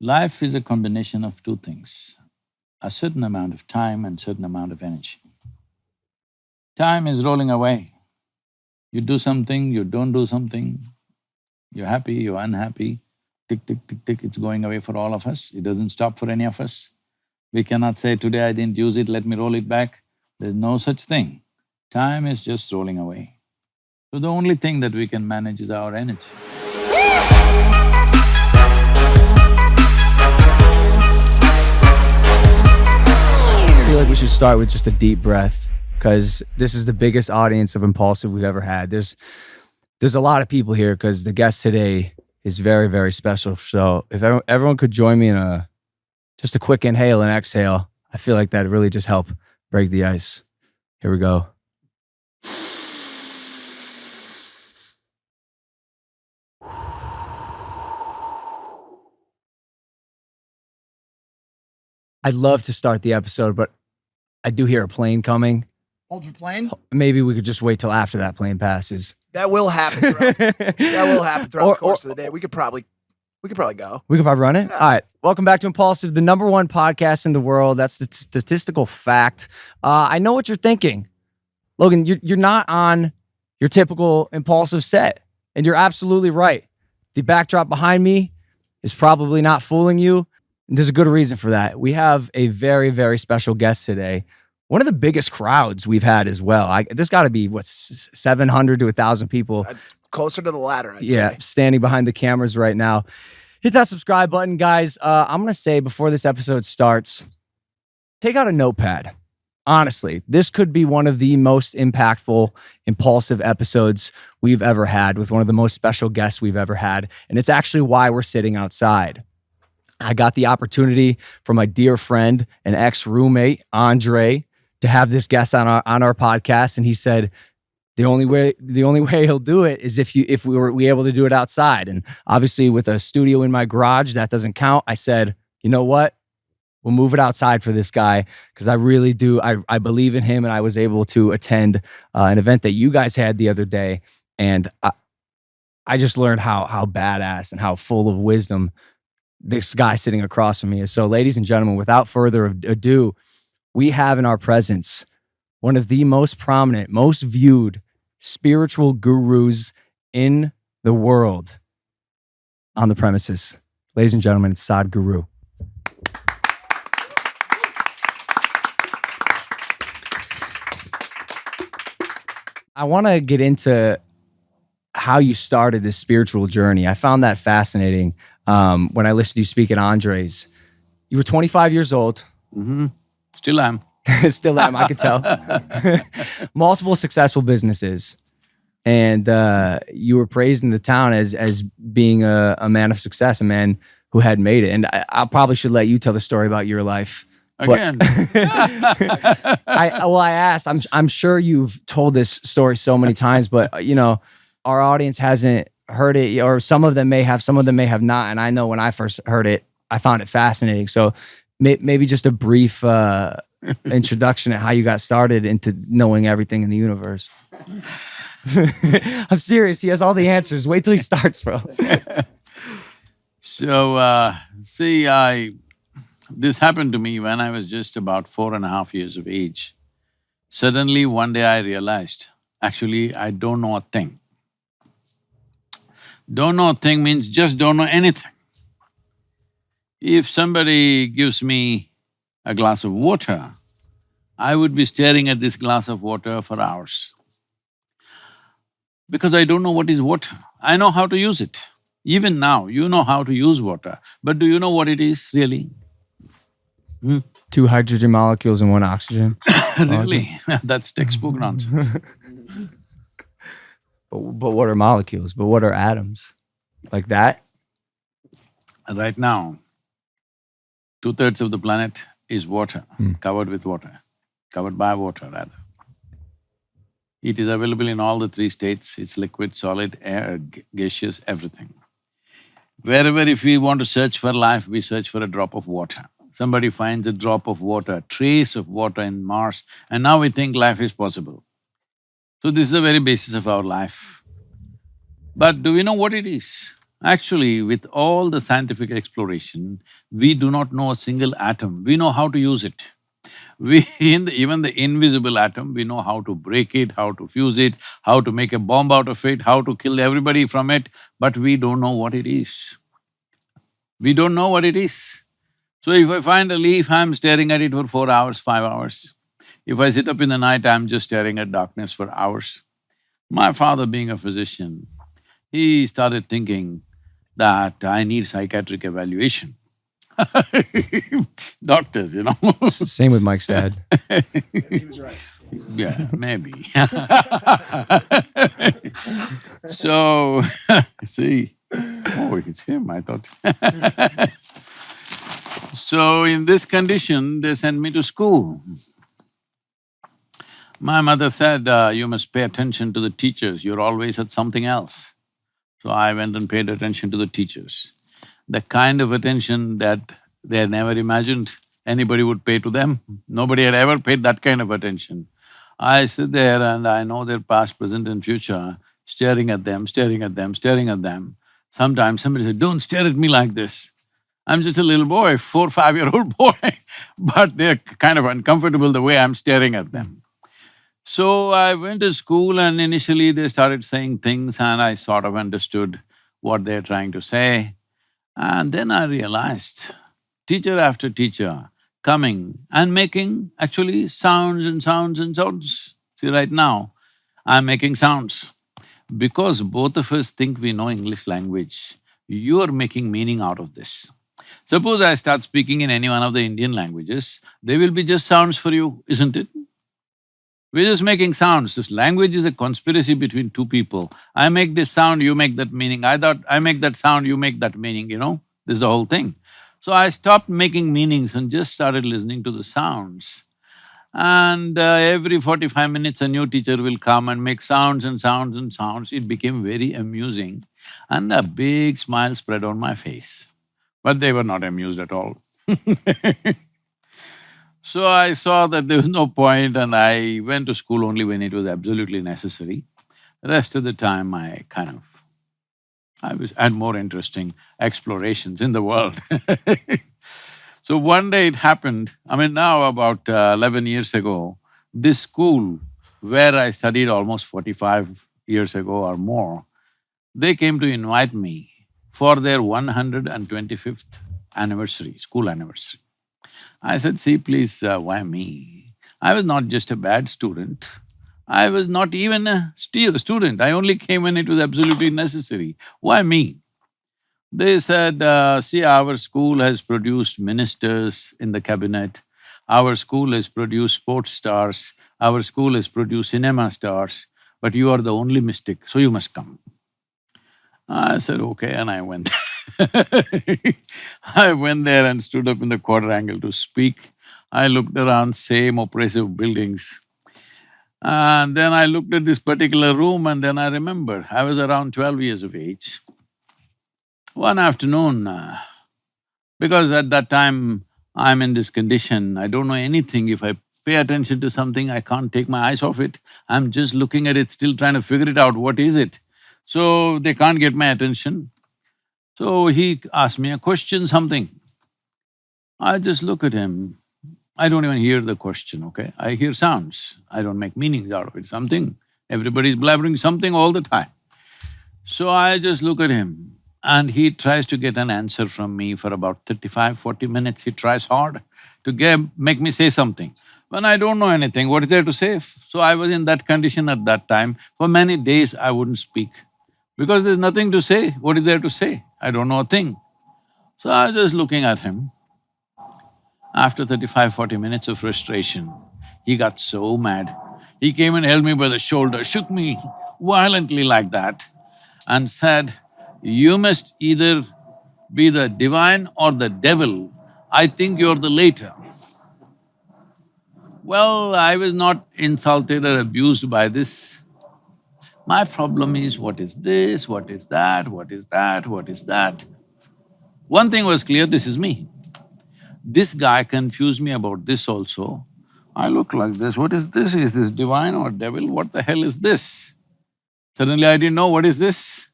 Life is a combination of two things, a certain amount of time and certain amount of energy. Time is rolling away. You do something, you don't do something, you're happy, you're unhappy, tick, tick, tick, tick, it's going away for all of us. It doesn't stop for any of us. We cannot say, today I didn't use it, let me roll it back. There's no such thing. Time is just rolling away. So the only thing that we can manage is our energy. I feel like we should start with just a deep breath, because this is the biggest audience of Impulsive we've ever had. There's a lot of people here because the guest today is very, very special. So if everyone could join me in just a quick inhale and exhale, I feel like that'd really just help break the ice. Here we go. I'd love to start the episode, but I do hear a plane coming. Hold for plane? Maybe we could just wait till after that plane passes. That will happen throughout, the course of the day. We could probably go. We could probably run it? Yeah. All right. Welcome back to Impulsive, the #1 podcast in the world. That's the statistical fact. I know what you're thinking. Logan, you're not on your typical Impulsive set, and you're absolutely right. The backdrop behind me is probably not fooling you, and there's a good reason for that. We have a very, very special guest today. One of the biggest crowds we've had as well. There's got to be, 700 to 1,000 people. Closer to the latter, I'd Yeah, say. standing behind the cameras right now. Hit that subscribe button, guys. I'm going to say before this episode starts, take out a notepad. Honestly, this could be one of the most impactful, impulsive episodes we've ever had with one of the most special guests we've ever had. And it's actually why we're sitting outside. I got the opportunity from my dear friend and ex-roommate, Andre, to have this guest on our podcast. And he said, the only way he'll do it is if we were able to do it outside. And obviously with a studio in my garage, that doesn't count. I said, you know what? We'll move it outside for this guy, because I really do. I believe in him, and I was able to attend an event that you guys had the other day. And I just learned how badass and how full of wisdom this guy sitting across from me is. So ladies and gentlemen, without further ado, we have in our presence one of the most prominent, most viewed spiritual gurus in the world on the premises. Ladies and gentlemen, it's Sadhguru. I want to get into how you started this spiritual journey. I found that fascinating when I listened to you speak at Andre's. You were 25 years old. Mm-hmm. Still am. Still am, I could tell. Multiple successful businesses. And you were praised in the town as being a man of success, a man who had made it. And I probably should let you tell the story about your life. Again. I asked, I'm sure you've told this story so many times, but our audience hasn't heard it, or some of them may have not. And I know when I first heard it, I found it fascinating. So maybe just a brief introduction of how you got started into knowing everything in the universe. I'm serious. He has all the answers. Wait till he starts, bro. So, this happened to me when I was just about 4.5 years of age. Suddenly, one day I realized, actually, I don't know a thing. Don't know a thing means just don't know anything. If somebody gives me a glass of water, I would be staring at this glass of water for hours. Because I don't know what is water. I know how to use it. Even now, you know how to use water, but do you know what it is really? 2 hydrogen molecules and 1 oxygen. Really? That's textbook nonsense. But what are molecules? But what are atoms? Like that? Right now, 2/3 of the planet is water, covered with water, covered by water rather. It is available in all the 3 states. It's liquid, solid, air, gaseous, everything. Wherever if we want to search for life, we search for a drop of water. Somebody finds a drop of water, a trace of water in Mars, and now we think life is possible. So this is the very basis of our life. But do we know what it is? Actually, with all the scientific exploration, we do not know a single atom, we know how to use it. Even the invisible atom, we know how to break it, how to fuse it, how to make a bomb out of it, how to kill everybody from it, but we don't know what it is. We don't know what it is. So if I find a leaf, I'm staring at it for 4 hours, 5 hours. If I sit up in the night, I'm just staring at darkness for hours. My father, being a physician, he started thinking that I need psychiatric evaluation. Doctors, you know. Same with Mike's dad. He was right. Yeah, maybe. So, see, oh, it's him, I thought. So, in this condition, they sent me to school. My mother said, you must pay attention to the teachers, you're always at something else. So I went and paid attention to the teachers. The kind of attention that they had never imagined anybody would pay to them. Nobody had ever paid that kind of attention. I sit there and I know their past, present and future, staring at them, staring at them, staring at them. Sometimes somebody said, don't stare at me like this. I'm just a little boy, 4 or 5-year-old boy, but they're kind of uncomfortable the way I'm staring at them. So I went to school and initially they started saying things and I sort of understood what they're trying to say. And then I realized, teacher after teacher coming and making actually sounds and sounds and sounds. See, right now, I'm making sounds. Because both of us think we know English language, you're making meaning out of this. Suppose I start speaking in any one of the Indian languages, they will be just sounds for you, isn't it? We're just making sounds. This language is a conspiracy between two people. I make this sound, you make that meaning. I thought I make that sound, you make that meaning, you know? This is the whole thing. So I stopped making meanings and just started listening to the sounds. And every 45 minutes a new teacher will come and make sounds and sounds and sounds. It became very amusing and a big smile spread on my face. But they were not amused at all. So I saw that there was no point and I went to school only when it was absolutely necessary. The rest of the time I had more interesting explorations in the world. So one day it happened, now about 11 years ago, this school where I studied almost 45 years ago or more, they came to invite me for their 125th anniversary, school anniversary. I said, see, please, why me? I was not just a bad student, I was not even a student, I only came when it was absolutely necessary. Why me? They said, see, our school has produced ministers in the cabinet, our school has produced sports stars, our school has produced cinema stars, but you are the only mystic, so you must come. I said, okay, and I went. I went there and stood up in the quadrangle to speak. I looked around, same oppressive buildings. And then I looked at this particular room and then I remembered, I was around 12 years of age. One afternoon, because at that time I'm in this condition, I don't know anything. If I pay attention to something, I can't take my eyes off it. I'm just looking at it, still trying to figure it out, what is it? So they can't get my attention. So he asked me a question, something. I just look at him, I don't even hear the question, okay? I hear sounds, I don't make meanings out of it, something. Everybody's blabbering something all the time. So I just look at him and he tries to get an answer from me for about 35–40 minutes. He tries hard to make me say something. When I don't know anything, what is there to say? So I was in that condition at that time. For many days I wouldn't speak because there's nothing to say. What is there to say? I don't know a thing. So I was just looking at him. After 35–40 minutes of frustration, he got so mad. He came and held me by the shoulder, shook me violently like that and said, you must either be the divine or the devil. I think you're the later. Well, I was not insulted or abused by this. My problem is, what is this, what is that, what is that, what is that? One thing was clear, this is me. This guy confused me about this also. I look like this, what is this? Is this divine or devil? What the hell is this? Suddenly I didn't know what is this.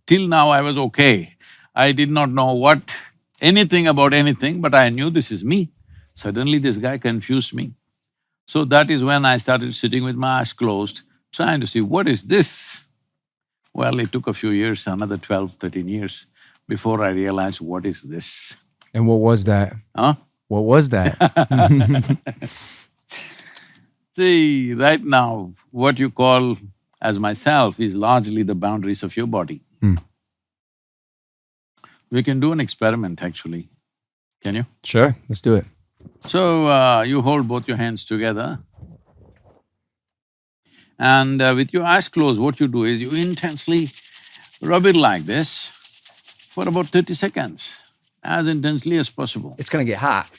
Till now I was okay. I did not know anything about anything, but I knew this is me. Suddenly this guy confused me. So that is when I started sitting with my eyes closed, trying to see, what is this? Well, it took a few years, another 12, 13 years, before I realized, what is this? And what was that? Huh? What was that? See, right now, what you call as myself is largely the boundaries of your body. We can do an experiment, actually. Can you? Sure, let's do it. So, you hold both your hands together, and with your eyes closed, what you do is you intensely rub it like this for about 30 seconds, as intensely as possible. It's gonna get hot.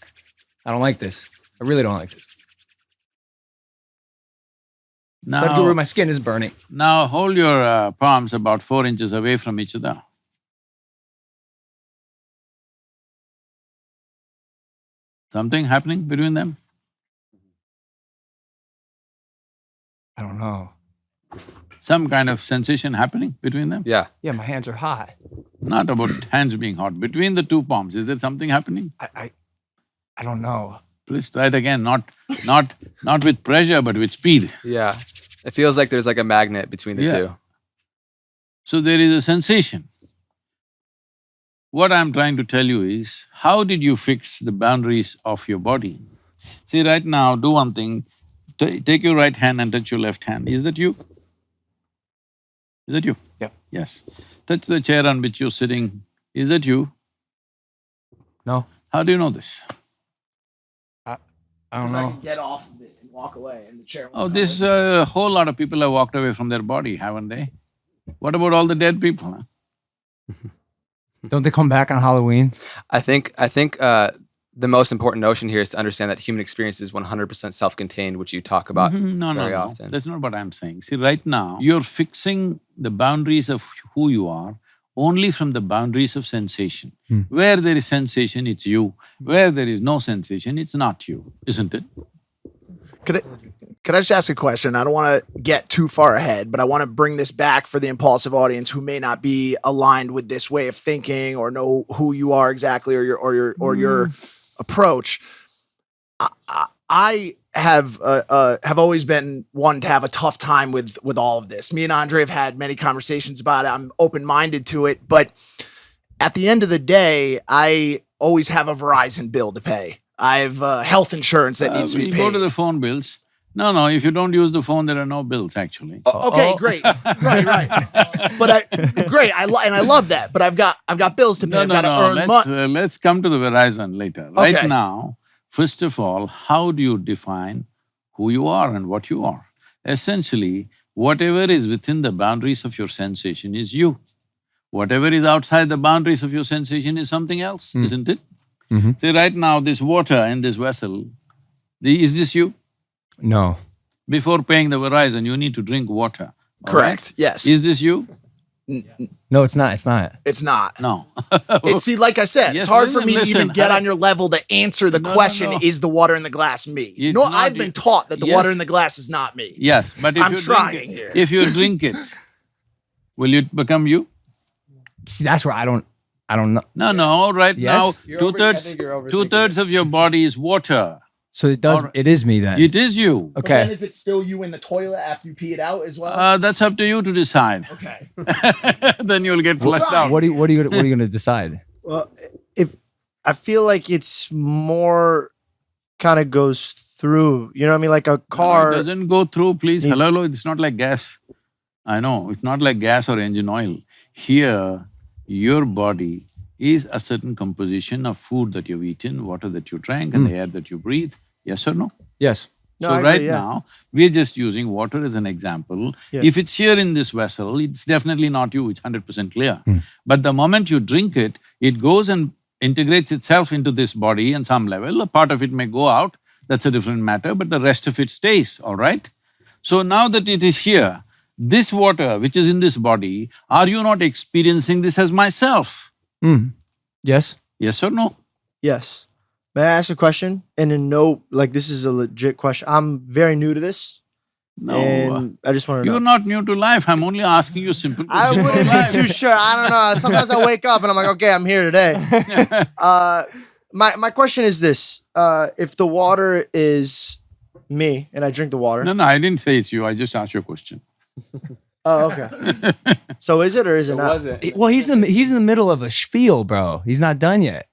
I don't like this. I really don't like this. Sadhguru, my skin is burning. Now hold your palms about 4 inches away from each other. Something happening between them? I don't know. Some kind of sensation happening between them? Yeah, my hands are hot. Not about hands being hot, between the two palms, is there something happening? I don't know. Please try it again, not with pressure, but with speed. Yeah. It feels like there's like a magnet between the two. So there is a sensation. What I'm trying to tell you is, how did you fix the boundaries of your body? See, right now, do one thing, take your right hand and touch your left hand. Is that you? Is that you? Yeah. Yes. Touch the chair on which you're sitting. Is that you? No. How do you know this? I don't I know. can get off of it and walk away, and the chair. Oh, this a whole lot of people have walked away from their body, haven't they? What about all the dead people, huh? Don't they come back on Halloween? I think the most important notion here is to understand that human experience is 100% self-contained, which you talk about No, very often. That's not what I'm saying. See, right now, you're fixing the boundaries of who you are only from the boundaries of sensation. Where there is sensation, it's you. Where there is no sensation, it's not you, isn't it? Could I just ask a question? I don't want to get too far ahead, but I want to bring this back for the impulsive audience who may not be aligned with this way of thinking or know who you are exactly or your approach. I have always been one to have a tough time with all of this. Me and Andre have had many conversations about it. I'm open-minded to it, but at the end of the day, I always have a Verizon bill to pay. I have health insurance that needs to be You paid. go to the phone bills. No, if you don't use the phone, there are no bills, actually. Okay, great. Right. But I love that. But I've got bills to pay. I've got to earn money. Let's come to the Verizon later. Okay. Right now, first of all, how do you define who you are and what you are? Essentially, whatever is within the boundaries of your sensation is you. Whatever is outside the boundaries of your sensation is something else, isn't it? See, right now, this water in this vessel, is this you? No. Before paying the Verizon, you need to drink water. all Correct. right? Yes. Is this you? No, it's not. It's not. It's not. No. See, like I said, Yes, it's hard for me to listen, even get on your level to answer the question, no. is the water in the glass me? It's No, not I've you. been taught that the Yes. water in the glass is not me. Yes, but if I'm you trying drink it, here. if you drink it, will it become you? See, that's where I don't know. No, right Yes? now, two-thirds of your body is water. So it does. It is me then. It is you. But then Okay. is it still you in the toilet after you pee it out as well? That's up to you to decide. Okay. Then you'll get flushed Well, out. What are you gonna decide? Well, if I feel like it's more kind of goes through, you know what I mean? Like a No, car. it doesn't go through, please. needs- Hello, it's not like gas. I know, it's not like gas or engine oil. Here, your body is a certain composition of food that you've eaten, water that you drank, and the air that you breathe. Yes or no? Yes. No, So I agree, right yeah. now, we're just using water as an example. Yeah. If it's here in this vessel, it's definitely not you, it's 100% clear. But the moment you drink it, it goes and integrates itself into this body on some level. A part of it may go out, that's a different matter, but the rest of it stays, all right? So now that it is here, this water which is in this body, are you not experiencing this as myself? Yes. Yes or no? Yes. May I ask a question? And a no, like this is a legit question. I'm very new to this. No. And I just want to know. You're not new to life. I'm only asking you simple I questions. wouldn't about be too life. sure. I don't know. Sometimes I wake up and I'm like, okay, I'm here today. My question is this: if the water is me and I drink the water, No, I didn't say it's you. I just asked you a question. oh, okay. So is it or is it not? Was it? Well, he's in the middle of a spiel, bro. He's not done yet.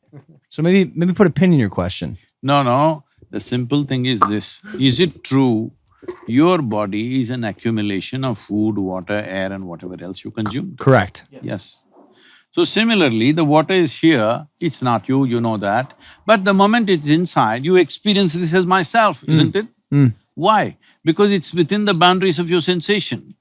So maybe put a pin in your question. No. The simple thing is this. Is it true your body is an accumulation of food, water, air and whatever else you consume? Correct. Yes. So similarly, the water is here, it's not you, you know that. But the moment it's inside, you experience this as myself, isn't it? Why? Because it's within the boundaries of your sensation.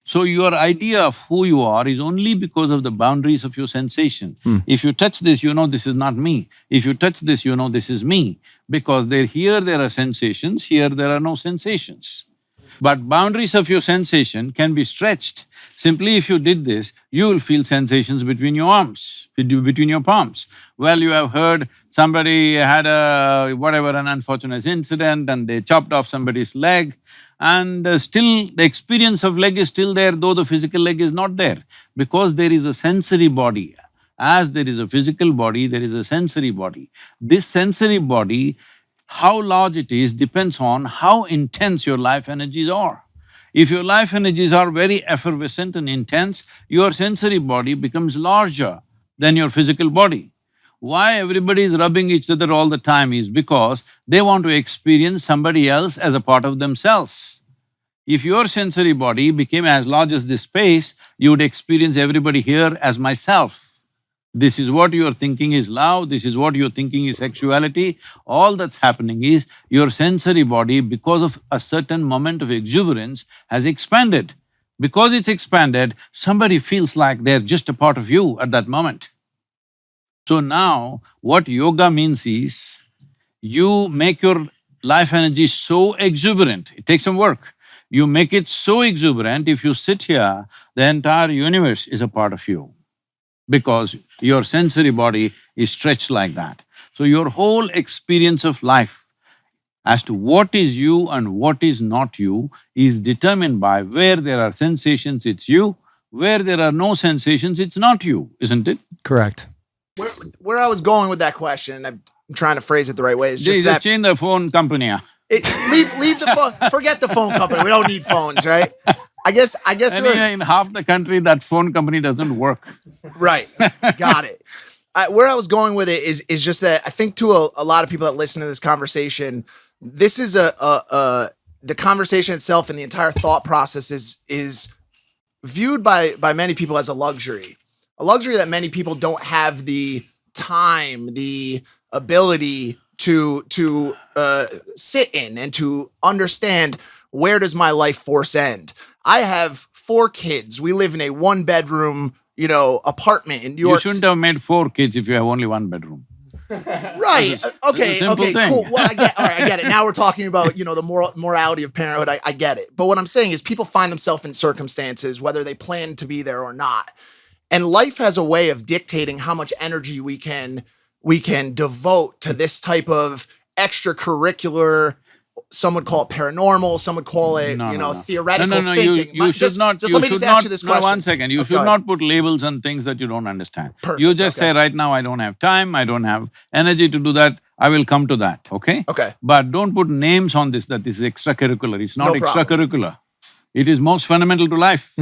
So your idea of who you are is only because of the boundaries of your sensation. If you touch this, you know this is not me. If you touch this, you know this is me. Because here there are sensations, here there are no sensations. But boundaries of your sensation can be stretched. Simply if you did this, you will feel sensations between your arms, between your palms. Well, you have heard somebody had an unfortunate incident and they chopped off somebody's leg, and still the experience of leg is still there, though the physical leg is not there, because there is a sensory body. As there is a physical body, there is a sensory body. This sensory body, how large it is depends on how intense your life energies are. If your life energies are very effervescent and intense, your sensory body becomes larger than your physical body. Why everybody is rubbing each other all the time is because they want to experience somebody else as a part of themselves. If your sensory body became as large as this space, you would experience everybody here as myself. This is what you're thinking is love, this is what you're thinking is sexuality. All that's happening is your sensory body, because of a certain moment of exuberance, has expanded. Because it's expanded, somebody feels like they're just a part of you at that moment. So now, what yoga means is, you make your life energy so exuberant, it takes some work. You make it so exuberant, if you sit here, the entire universe is a part of you, because your sensory body is stretched like that. So your whole experience of life as to what is you and what is not you is determined by where there are sensations, it's you, where there are no sensations, it's not you, isn't it? Correct. Where I was going with that question, I'm trying to phrase it the right way, is just Just that change the phone company. leave the phone, forget the phone company. We don't need phones, right? I guess Anyway, in half the country, that phone company doesn't work. right. Got it. Where I was going with it is just that I think to a lot of people that listen to this conversation, this is the conversation itself and the entire thought process is viewed by many people as a luxury that many people don't have the time, the ability to sit in and to understand, where does my life force end? I have 4 kids. We live in a 1-bedroom, apartment in New York. You shouldn't have made 4 kids if you have only 1 bedroom. Right. Okay. simple Okay. thing. Cool. Well, I get it. Now we're talking about the morality of parenthood. I get it. But what I'm saying is, people find themselves in circumstances whether they plan to be there or not, and life has a way of dictating how much energy we can devote to this type of extracurricular. Some would call it paranormal. Some would call it, theoretical thinking. You should not. Let me ask you this question. No, 1 second. You should not put labels on things that you don't understand. Perfect, You just say, right now I don't have time, I don't have energy to do that, I will come to that, okay? Okay. But don't put names on this, that this is extracurricular. It's not No problem. extracurricular. It is most fundamental to life.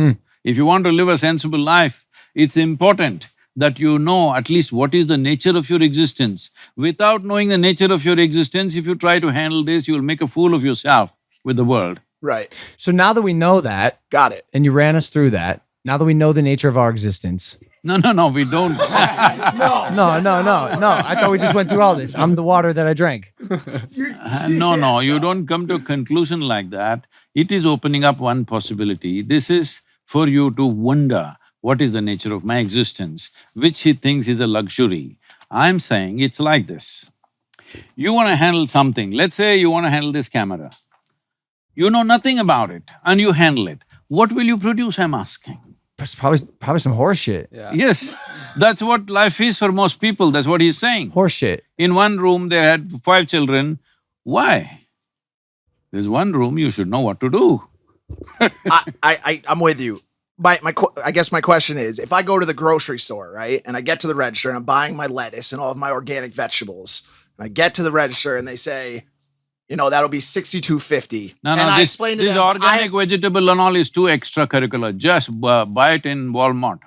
If you want to live a sensible life, it's important that you know at least what is the nature of your existence. Without knowing the nature of your existence, if you try to handle this, you'll make a fool of yourself with the world. Right. So now that we know that, Got it. and you ran us through that, now that we know the nature of our existence. No, we don't. No. I thought we just went through all this. I'm the water that I drank. No, you don't come to a conclusion like that. It is opening up one possibility. This is for you to wonder, what is the nature of my existence, which he thinks is a luxury. I'm saying it's like this. You want to handle something, let's say you want to handle this camera. You know nothing about it and you handle it. What will you produce, I'm asking? It's probably some horse shit. Yeah. Yes, that's what life is for most people, that's what he's saying. Horse shit. In one room they had 5 children. Why? There's one room, you should know what to do. I'm with you. I guess my question is, if I go to the grocery store, right, and I get to the register and I'm buying my lettuce and all of my organic vegetables, and I get to the register and they say, that'll be $62.50. No, and I explain to this them, organic vegetable and all is too extracurricular. Just buy it in Walmart.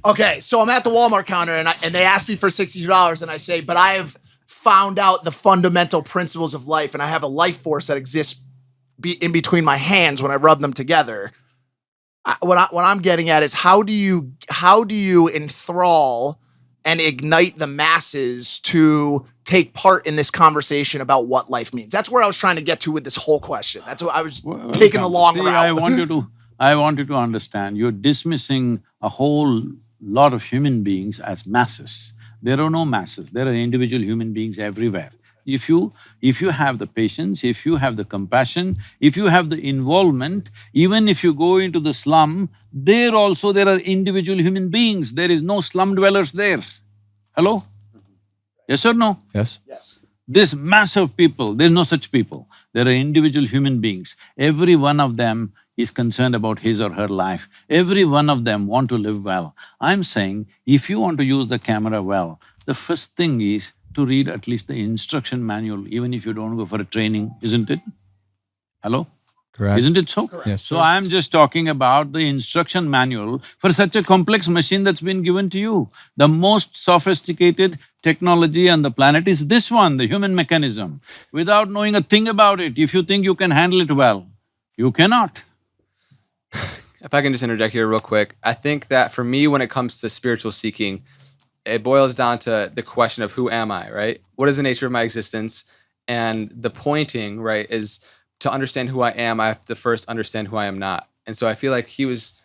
Okay, so I'm at the Walmart counter and they ask me for $62 and I say, but I have found out the fundamental principles of life and I have a life force that exists in between my hands when I rub them together. What I'm getting at is how do you enthrall and ignite the masses to take part in this conversation about what life means? That's where I was trying to get to with this whole question. That's what I was taking the long route. I want you to understand, you're dismissing a whole lot of human beings as masses. There are no masses, there are individual human beings everywhere. If you have the patience, if you have the compassion, if you have the involvement, even if you go into the slum, there are individual human beings. There is no slum dwellers there. Hello? Yes or no? Yes. Yes. This mass of people, there's no such people. There are individual human beings. Every one of them is concerned about his or her life. Every one of them want to live well. I'm saying, if you want to use the camera well, the first thing is to read at least the instruction manual, even if you don't go for a training, isn't it? Hello? Correct. Isn't it so? Yes, So sir. I'm just talking about the instruction manual for such a complex machine that's been given to you. The most sophisticated technology on the planet is this one, the human mechanism. Without knowing a thing about it, if you think you can handle it well, you cannot. If I can just interject here real quick, I think that for me, when it comes to spiritual seeking, it boils down to the question of who am I, right? What is the nature of my existence? And the pointing, right, is to understand who I am, I have to first understand who I am not. And so I feel like he was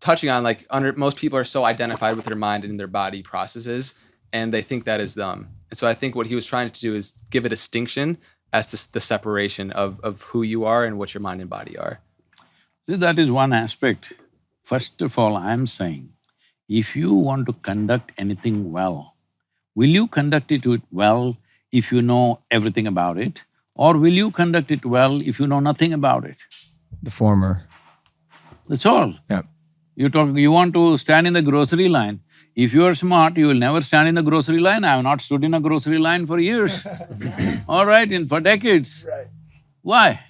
touching on most people are so identified with their mind and their body processes, and they think that is them. And so I think what he was trying to do is give a distinction as to the separation of who you are and what your mind and body are. See, that is one aspect. First of all, I'm saying, if you want to conduct anything well, will you conduct it well if you know everything about it? Or will you conduct it well if you know nothing about it? The former. That's all. Yeah. You want to stand in the grocery line. If you are smart, you will never stand in the grocery line. I have not stood in a grocery line for years. All right, for decades. Right. Why?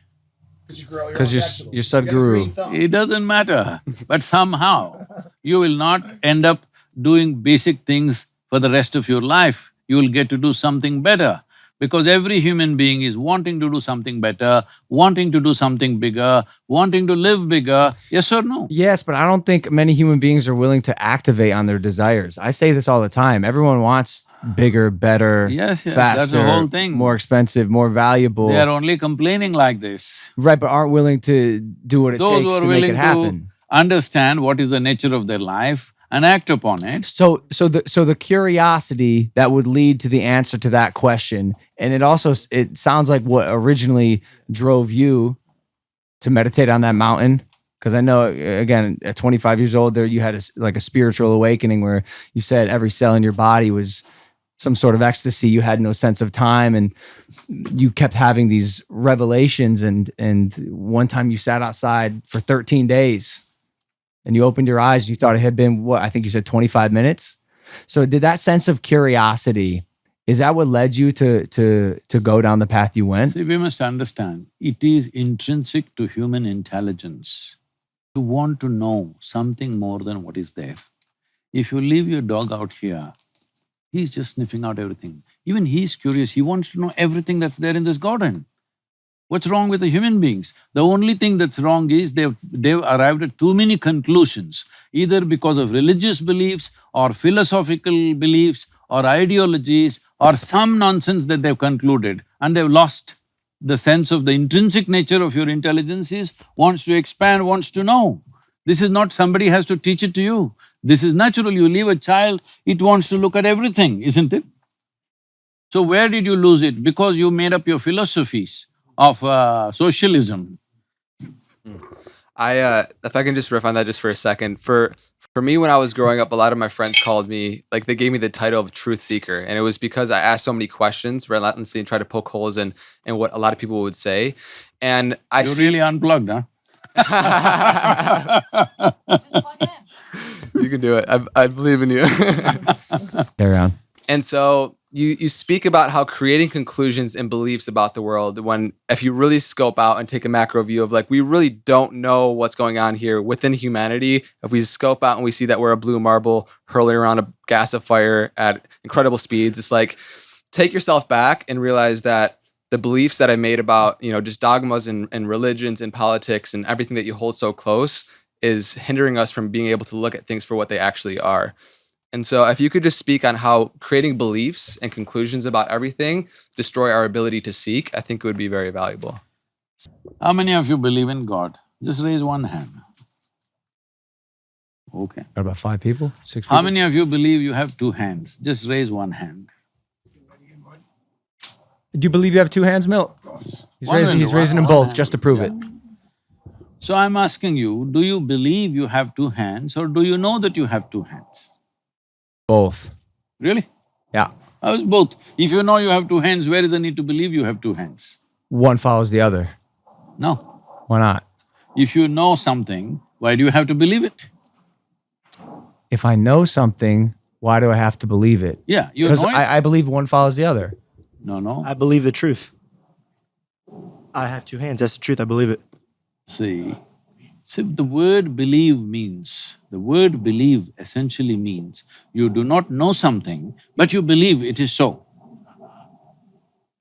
Because you're Sadhguru. It doesn't matter, but somehow you will not end up doing basic things for the rest of your life. You will get to do something better. Because every human being is wanting to do something better, wanting to do something bigger, wanting to live bigger, yes or no? Yes, but I don't think many human beings are willing to activate on their desires. I say this all the time. Everyone wants bigger, better, Yes, faster, that's the whole thing. more expensive, more valuable. They are only complaining like this. Right, but aren't willing to do what it Those takes who are to make willing it happen. to understand what is the nature of their life and act upon it. So the curiosity that would lead to the answer to that question, and it sounds like what originally drove you to meditate on that mountain. Because I know, again, at 25 years old, there you had a spiritual awakening where you said every cell in your body was some sort of ecstasy. You had no sense of time, and you kept having these revelations. And one time you sat outside for 13 days. And you opened your eyes, you thought it had been, what, I think you said 25 minutes? So did that sense of curiosity, is that what led you to go down the path you went? See, we must understand, it is intrinsic to human intelligence to want to know something more than what is there. If you leave your dog out here, he's just sniffing out everything. Even he's curious, he wants to know everything that's there in this garden. What's wrong with the human beings? The only thing that's wrong is they've arrived at too many conclusions, either because of religious beliefs or philosophical beliefs or ideologies or some nonsense that they've concluded, and they've lost the sense of the intrinsic nature of your intelligence is wants to expand, wants to know. This is not somebody has to teach it to you. This is natural. You leave a child, it wants to look at everything, isn't it? So where did you lose it? Because you made up your philosophies of socialism. If I can just riff on that just for a second, for For me, when I was growing up, a lot of my friends called me, like they gave me the title of truth seeker. And it was because I asked so many questions relentlessly and tried to poke holes in what a lot of people would say. And I You're really unplugged, huh? You can do it. I believe in you. Carry on. And so you speak about how creating conclusions and beliefs about the world, when if you really scope out and take a macro view of like, we really don't know what's going on here within humanity. If we scope out and we see that we're a blue marble hurling around a gas of fire at incredible speeds, it's like, take yourself back and realize that the beliefs that I made about, just dogmas and religions and politics and everything that you hold so close is hindering us from being able to look at things for what they actually are. And so if you could just speak on how creating beliefs and conclusions about everything destroy our ability to seek, I think it would be very valuable. How many of you believe in God? Just raise one hand. Okay. Got about 5 people? 6 people? How many of you believe you have 2 hands? Just raise one hand. Do you believe you have 2 hands, Milt? He's raising them both just to prove it. So I'm asking you, do you believe you have 2 hands or do you know that you have 2 hands? Both. Really? Yeah. How is both? If you know you have 2 hands, where is the need to believe you have 2 hands? One follows the other. No. Why not? If you know something, why do you have to believe it? If I know something, why do I have to believe it? Yeah, you Because know it. I believe one follows the other. No. I believe the truth. I have 2 hands. That's the truth. I believe it. See, the word believe essentially means you do not know something, but you believe it is so.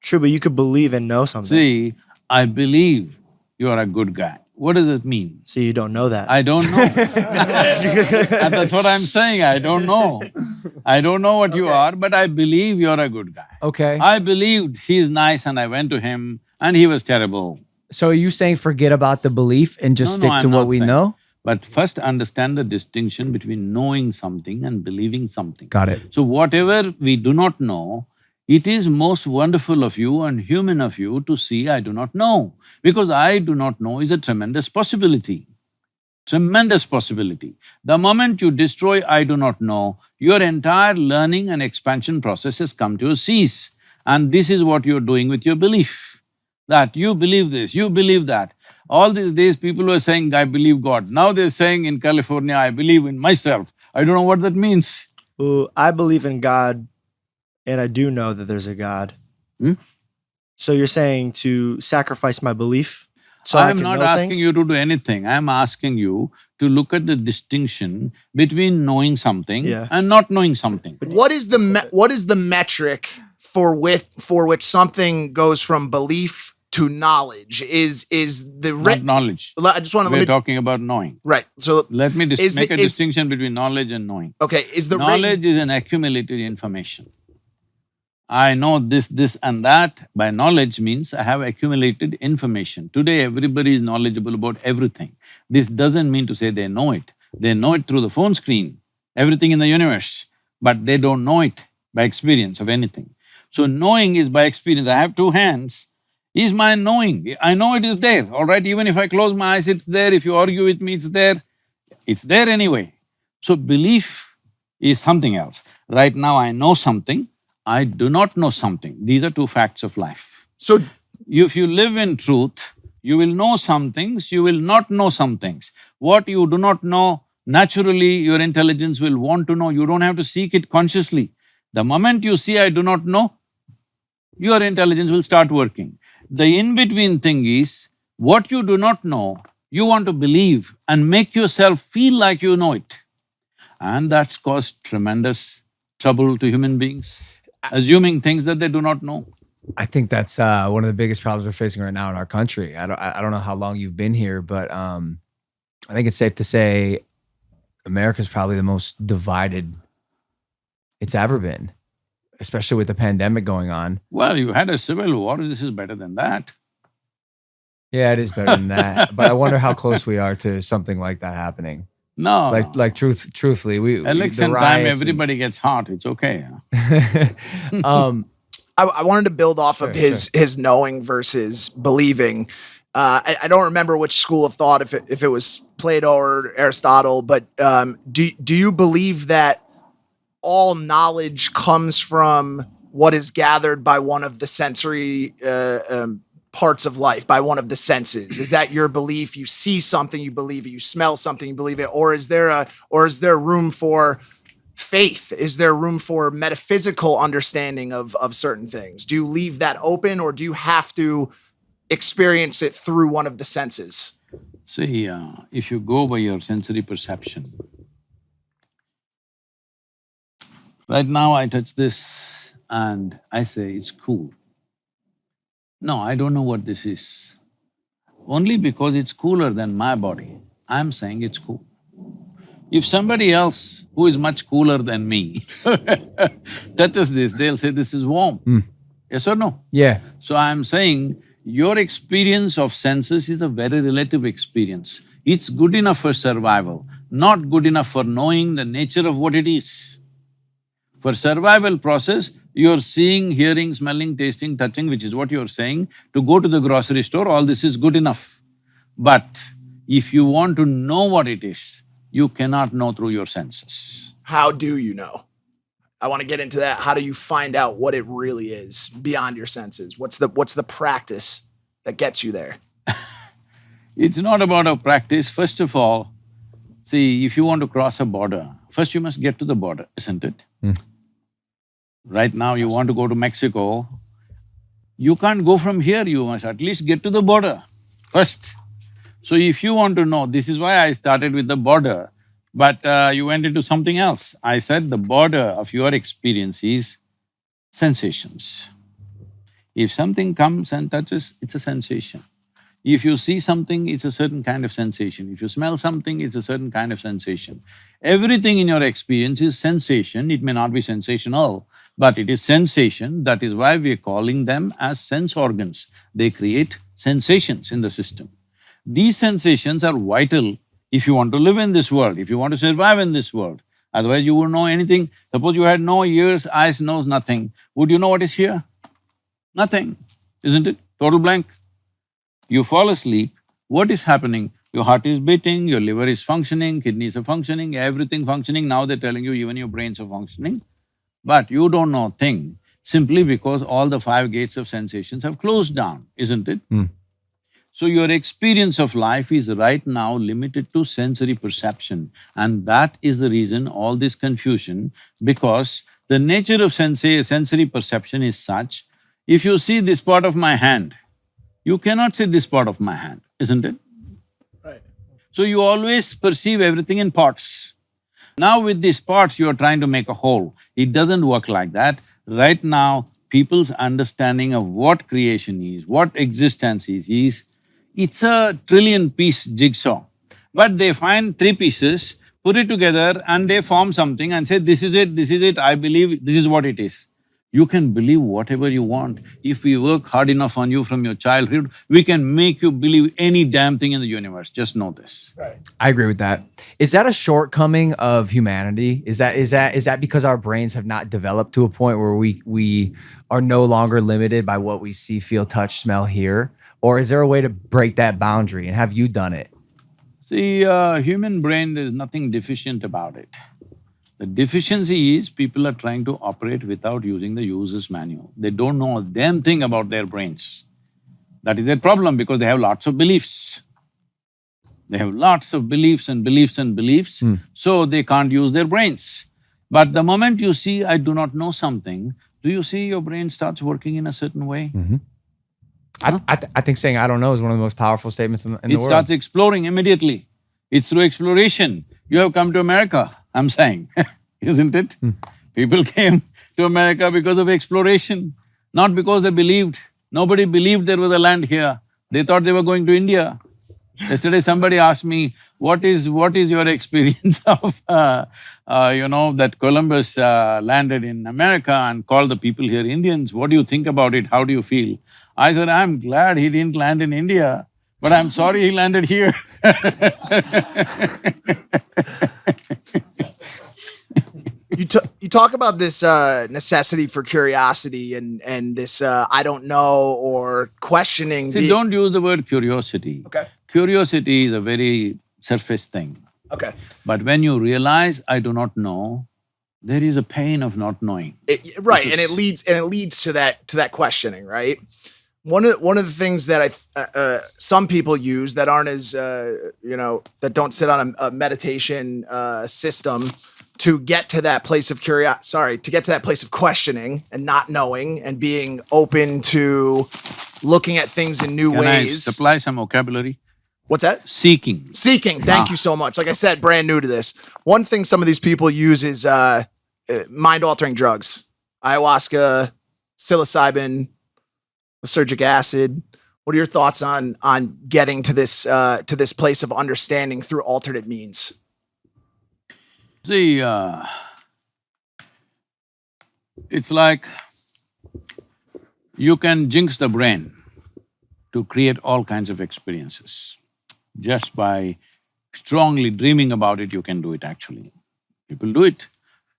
True, but you could believe and know something. See, I believe you are a good guy. What does it mean? So you don't know that. I don't know. And that's what I'm saying, I don't know. I don't know what you are, but I believe you're a good guy. Okay. I believed he's nice and I went to him and he was terrible. So are you saying forget about the belief and just stick to I'm what not we saying. know? But first understand the distinction between knowing something and believing something. Got it. So whatever we do not know, it is most wonderful of you and human of you to see I do not know. Because I do not know is a tremendous possibility. Tremendous possibility. The moment you destroy I do not know, your entire learning and expansion process has come to a cease. And this is what you're doing with your belief. That you believe this, you believe that. All these days people were saying, I believe God. Now they're saying in California, I believe in myself. I don't know what that means. Well, I believe in God, and I do know that there's a God. So you're saying to sacrifice my belief so I I'm can not know asking things? you to do anything. I'm asking you to look at the distinction between knowing something Yeah. and not knowing something. What is the metric for which something goes from belief to knowledge? Is the Not knowledge. I just want to We're let me talking about knowing. right. So Let me Is make the- a is- distinction between knowledge and knowing. okay, is the Knowledge is an accumulated information. I know this and that. By knowledge means I have accumulated information. Today everybody is knowledgeable about everything. This doesn't mean to say they know it. They know it through the phone screen, everything in the universe, but they don't know it by experience of anything. So knowing is by experience. I have 2 hands, is my knowing. I know it is there, all right? Even if I close my eyes, it's there. If you argue with me, it's there. It's there anyway. So belief is something else. Right now I know something, I do not know something. These are 2 facts of life. so If you live in truth, you will know some things, you will not know some things. What you do not know, naturally your intelligence will want to know. You don't have to seek it consciously. The moment you see I do not know, your intelligence will start working. The in-between thing is, what you do not know, you want to believe and make yourself feel like you know it. And that's caused tremendous trouble to human beings, assuming things that they do not know. I think that's one of the biggest problems we're facing right now in our country. I don't know how long you've been here, but I think it's safe to say America's probably the most divided it's ever been, especially with the pandemic going on. Well, you had a civil war, this is better than that. Yeah, it is better than that. But I wonder how close we are to something like that happening. No. Truthfully, Election time, everybody gets hot, it's okay. um, I wanted to build off of Sure, his knowing versus believing. I don't remember which school of thought, if it was Plato or Aristotle, but do you believe that all knowledge comes from what is gathered by one of the sensory parts of life, by one of the senses? Is that your belief? You see something, you believe it. You smell something, you believe it. Or is there room for faith? Is there room for metaphysical understanding of certain things? Do you leave that open, or do you have to experience it through one of the senses? See, if you go by your sensory perception, right now I touch this and I say it's cool. No, I don't know what this is. Only because it's cooler than my body, I'm saying it's cool. If somebody else who is much cooler than me touches this, they'll say this is warm. Yes or no? Yeah. So I'm saying your experience of senses is a very relative experience. It's good enough for survival, not good enough for knowing the nature of what it is. For survival process, you're seeing, hearing, smelling, tasting, touching, which is what you're saying. To go to the grocery store, all this is good enough. But if you want to know what it is, you cannot know through your senses. How do you know? I want to get into that. How do you find out what it really is beyond your senses? What's the practice that gets you there? It's not about a practice. First of all, see, if you want to cross a border, first you must get to the border, isn't it? Right now you want to go to Mexico, you can't go from here, you must at least get to the border first. So if you want to know, this is why I started with the border, but you went into something else. I said the border of your experience is sensations. If something comes and touches, it's a sensation. If you see something, it's a certain kind of sensation. If you smell something, it's a certain kind of sensation. Everything in your experience is sensation. It may not be sensational, but it is sensation. That is why we are calling them as sense organs. They create sensations in the system. These sensations are vital if you want to live in this world, if you want to survive in this world. Otherwise you wouldn't know anything. Suppose you had no ears, eyes, nose, nothing. Would you know what is here? Nothing, isn't it? Total blank. You fall asleep, what is happening? Your heart is beating, your liver is functioning, kidneys are functioning, everything functioning. Now they're telling you even your brains are functioning. But you don't know a thing simply because all the 5 gates of sensations have closed down, isn't it? So your experience of life is right now limited to sensory perception, and that is the reason all this confusion, because the nature of sensory perception is such, if you see this part of my hand, you cannot see this part of my hand, isn't it? Right. So you always perceive everything in parts. Now with these parts, you are trying to make a whole. It doesn't work like that. Right now, people's understanding of what creation is, what existence is, it's a trillion-piece jigsaw. But they find 3 pieces, put it together and they form something and say, this is it, I believe this is what it is. You can believe whatever you want. If we work hard enough on you from your childhood, we can make you believe any damn thing in the universe, just know this. Right. I agree with that. Is that a shortcoming of humanity? Is that because our brains have not developed to a point where we are no longer limited by what we see, feel, touch, smell, hear? Or is there a way to break that boundary, and have you done it? See, human brain, there is nothing deficient about it. The deficiency is people are trying to operate without using the user's manual. They don't know a damn thing about their brains. That is their problem because they have lots of beliefs. They have lots of beliefs and beliefs and beliefs, so they can't use their brains. But the moment you see, I do not know something, do you see your brain starts working in a certain way? I think saying I don't know is one of the most powerful statements in the world. It starts exploring immediately. It's through exploration. You have come to America, I'm saying, isn't it? People came to America because of exploration, not because they believed. Nobody believed there was a land here. They thought they were going to India. Yesterday somebody asked me, what is your experience of, that Columbus landed in America and called the people here Indians? What do you think about it? How do you feel? I said, I'm glad he didn't land in India, but I'm sorry he landed here. You talk about this necessity for curiosity and this I don't know or questioning. See, don't use the word curiosity. Okay. Curiosity is a very surface thing. Okay. But when you realize I do not know, there is a pain of not knowing. Right, and it leads to that questioning, right? One of the things that some people use that aren't as that don't sit on a meditation system to get to that place of to get to that place of questioning and not knowing and being open to looking at things in new ways. Can I supply some vocabulary? What's that? Seeking. Thank you so much. Like I said, brand new to this. One thing some of these people use is mind-altering drugs. Ayahuasca, psilocybin, lysergic acid. What are your thoughts on getting to this place of understanding through alternate means? See, it's like you can jinx the brain to create all kinds of experiences. Just by strongly dreaming about it, you can do it actually. People do it.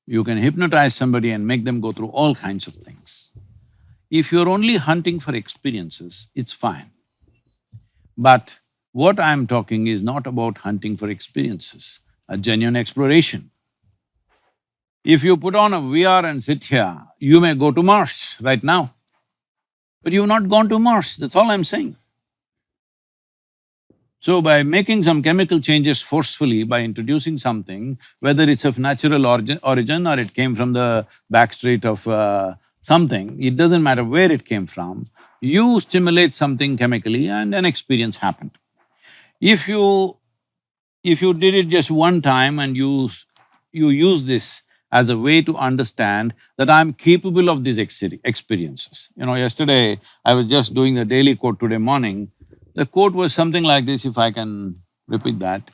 You can hypnotize somebody and make them go through all kinds of things. If you're only hunting for experiences, it's fine. But what I'm talking is not about hunting for experiences, a genuine exploration. If you put on a VR and sit here, you may go to Mars right now. But you've not gone to Mars, that's all I'm saying. So by making some chemical changes forcefully, by introducing something, whether it's of natural origin or it came from the backstreet of something, it doesn't matter where it came from, you stimulate something chemically and an experience happened. If you did it just one time and you use this as a way to understand that I'm capable of these experiences. Yesterday I was just doing the daily quote today morning. The quote was something like this, if I can repeat that.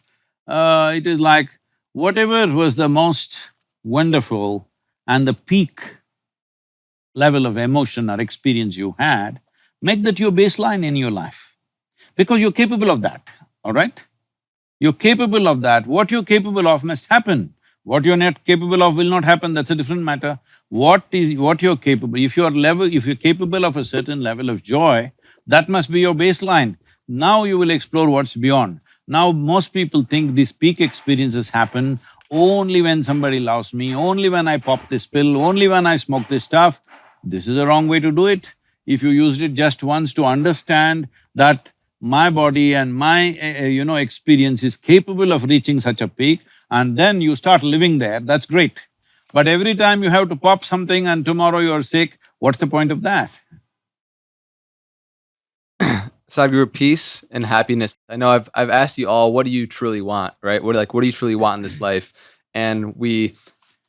It is like, whatever was the most wonderful and the peak level of emotion or experience you had, make that your baseline in your life. Because you're capable of that, all right? You're capable of that. What you're capable of must happen. What you're not capable of will not happen, that's a different matter. What you're capable… If you're capable of a certain level of joy, that must be your baseline. Now you will explore what's beyond. Now most people think these peak experiences happen only when somebody loves me, only when I pop this pill, only when I smoke this stuff. This is a wrong way to do it. If you used it just once to understand that my body and my experience is capable of reaching such a peak, and then you start living there, that's great. But every time you have to pop something and tomorrow you're sick, what's the point of that? Sadhguru, peace and happiness. I know I've asked you all, what do you truly want, right? What do you truly want in this life? And we,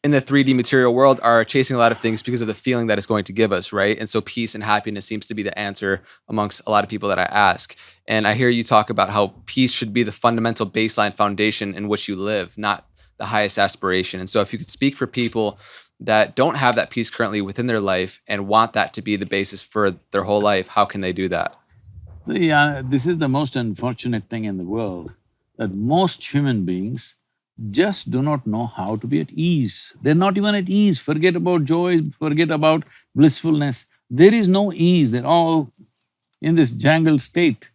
in the 3D material world, are chasing a lot of things because of the feeling that it's going to give us, right? And so peace and happiness seems to be the answer amongst a lot of people that I ask. And I hear you talk about how peace should be the fundamental baseline foundation in which you live, not the highest aspiration. And so if you could speak for people that don't have that peace currently within their life and want that to be the basis for their whole life, how can they do that? This is the most unfortunate thing in the world, that most human beings just do not know how to be at ease. They're not even at ease. Forget about joy, forget about blissfulness. There is no ease, they're all in this jangled state.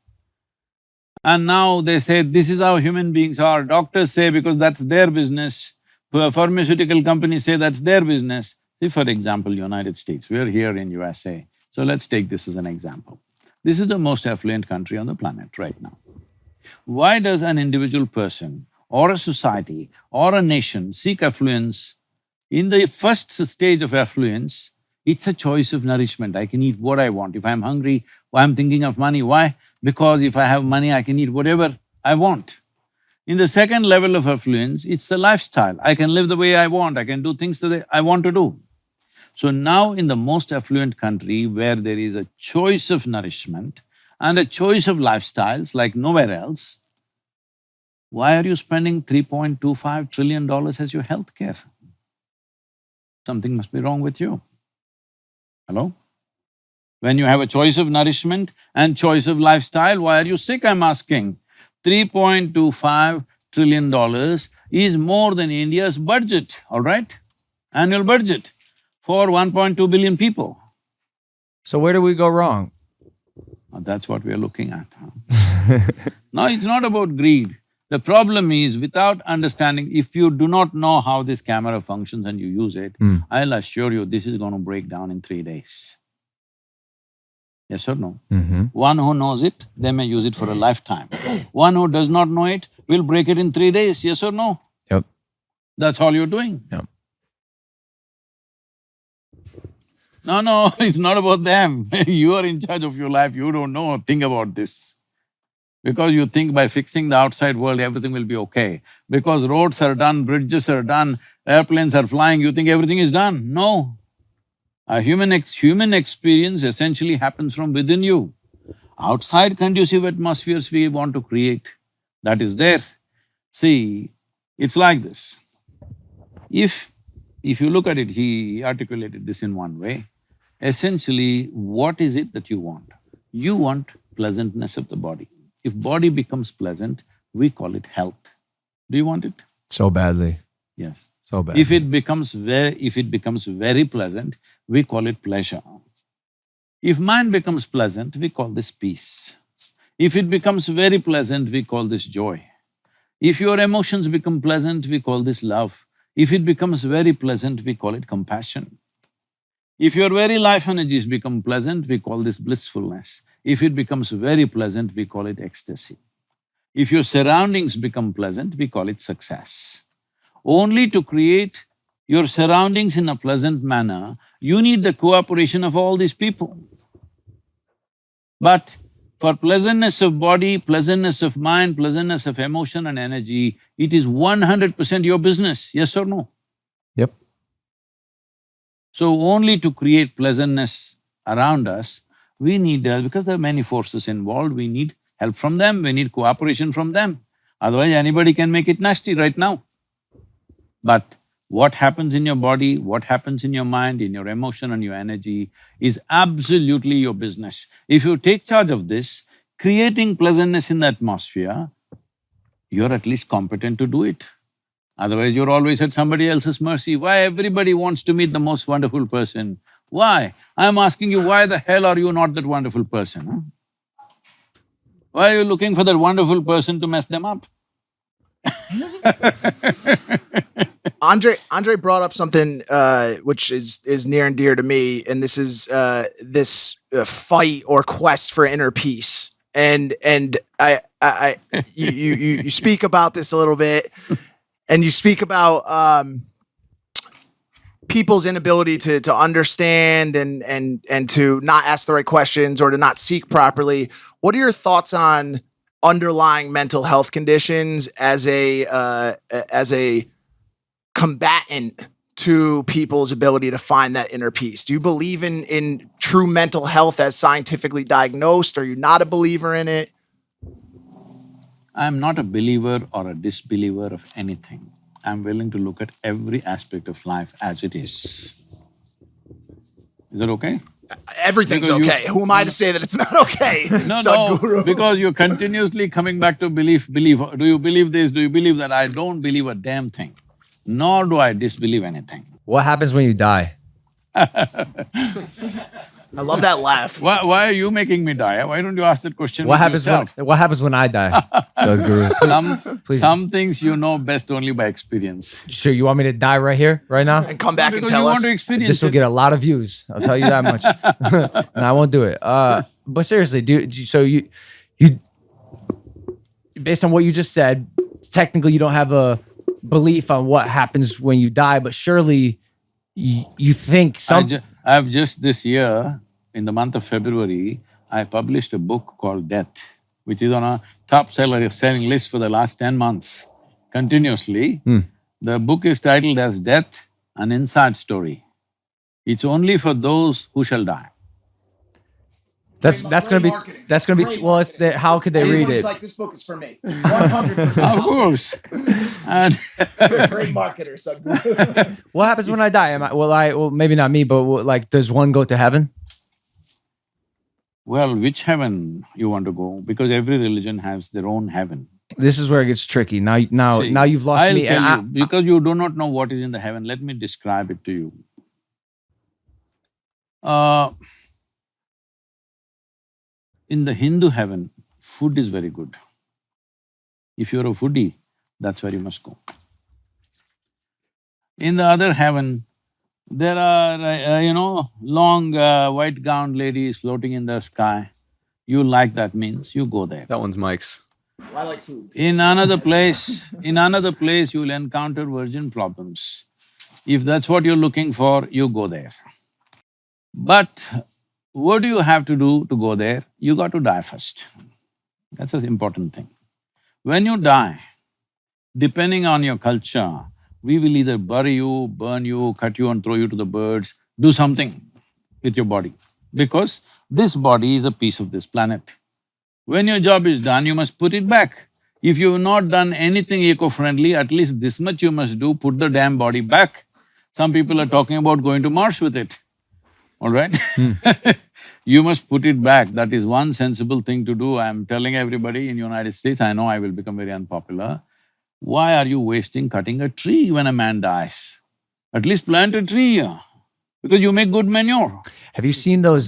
And now they say, this is how human beings are. Doctors say because that's their business, pharmaceutical companies say that's their business. See, for example, United States, we're here in USA, so let's take this as an example. This is the most affluent country on the planet right now. Why does an individual person or a society or a nation seek affluence? In the first stage of affluence, it's a choice of nourishment. I can eat what I want. If I'm hungry, I'm thinking of money. Why? Because if I have money, I can eat whatever I want. In the second level of affluence, it's the lifestyle. I can live the way I want, I can do things that I want to do. So now in the most affluent country where there is a choice of nourishment and a choice of lifestyles like nowhere else, why are you spending $3.25 trillion as your health care? Something must be wrong with you. Hello? When you have a choice of nourishment and choice of lifestyle, why are you sick, I'm asking? $3.25 trillion is more than India's budget, all right? annual budget for 1.2 billion people. So where do we go wrong? That's what we are looking at. Now, it's not about greed. The problem is, without understanding, if you do not know how this camera functions and you use it, I'll assure you this is going to break down in 3 days. Yes or no? One who knows it, they may use it for a lifetime. One who does not know it will break it in 3 days, yes or no? Yep. That's all you're doing. Yep. No, it's not about them. You are in charge of your life, you don't know, think about this. Because you think by fixing the outside world, everything will be okay. Because roads are done, bridges are done, airplanes are flying, you think everything is done. No. A human experience essentially happens from within you. Outside conducive atmospheres we want to create, that is there. See, it's like this. If you look at it, he articulated this in one way. Essentially, what is it that you want? You want pleasantness of the body. If body becomes pleasant, we call it health. Do you want it? So badly. Yes. So bad. If it becomes very pleasant, we call it pleasure. If mind becomes pleasant, we call this peace. If it becomes very pleasant, we call this joy. If your emotions become pleasant, we call this love. If it becomes very pleasant, we call it compassion. If your very life energies become pleasant, we call this blissfulness. If it becomes very pleasant, we call it ecstasy. If your surroundings become pleasant, we call it success. Only to create your surroundings in a pleasant manner, you need the cooperation of all these people. But for pleasantness of body, pleasantness of mind, pleasantness of emotion and energy, it is 100% your business, yes or no? Yep. So only to create pleasantness around us, we need… because there are many forces involved, we need help from them, we need cooperation from them. Otherwise, anybody can make it nasty right now. But what happens in your body, what happens in your mind, in your emotion and your energy is absolutely your business. If you take charge of this, creating pleasantness in the atmosphere, you're at least competent to do it. Otherwise, you're always at somebody else's mercy. Why everybody wants to meet the most wonderful person? Why? I'm asking you, why the hell are you not that wonderful person, huh? Why are you looking for that wonderful person to mess them up? Andre brought up something which is near and dear to me, and this is this fight or quest for inner peace. And you speak about this a little bit, and you speak about people's inability to understand and to not ask the right questions or to not seek properly. What are your thoughts on underlying mental health conditions as a combatant to people's ability to find that inner peace? Do you believe in true mental health as scientifically diagnosed? Are you not a believer in it? I'm not a believer or a disbeliever of anything. I'm willing to look at every aspect of life as it is. Is that okay? Everything's Because okay. Who am I to say that it's not okay? No, Sadhguru. because you're continuously coming back to belief. Do you believe this? Do you believe that? I don't believe a damn thing, nor do I disbelieve anything. What happens when you die? I love that laugh. Why are you making me die? Why don't you ask that question What with happens yourself? when I die? Sadhguru. Some things you know best only by experience. Sure, you want me to die right here, right now? And come back and Because tell you us. want to experience This will it. get a lot of views. I'll tell you that much. No, I won't do it. But seriously, so you, based on what you just said, technically you don't have a belief on what happens when you die, but surely you think I've just this year, in the month of February, I published a book called Death, which is on a top selling list for the last 10 months, continuously. The book is titled as Death, an Inside Story. It's only for those who shall die. that's gonna be well. It's how could they read it? Like, this book is for me. 100%. Of course. And Great marketer, Sadhguru. What happens when I die? Well, maybe not me, but like, does one go to heaven? well, which heaven you want to go? Because every religion has their own heaven. This is where it gets tricky. Now See, you've lost I'll me. tell And you, because you do not know what is in the heaven, let me describe it to you. In the Hindu heaven, food is very good. If you're a foodie, that's where you must go. In the other heaven, there are, long white gowned ladies floating in the sky. You like that means you go there. That one's Mike's. I like food. In another place, you will encounter virgin problems. If that's what you're looking for, you go there. But what do you have to do to go there? You got to die first. That's an important thing. When you die, depending on your culture, we will either bury you, burn you, cut you and throw you to the birds, do something with your body. Because this body is a piece of this planet. When your job is done, you must put it back. If you've not done anything eco-friendly, at least this much you must do, put the damn body back. Some people are talking about going to Mars with it, all right? You must put it back, that is one sensible thing to do. I'm telling everybody in United States, I know I will become very unpopular. Why are you wasting cutting a tree when a man dies? At least plant a tree, because you make good manure. have you seen those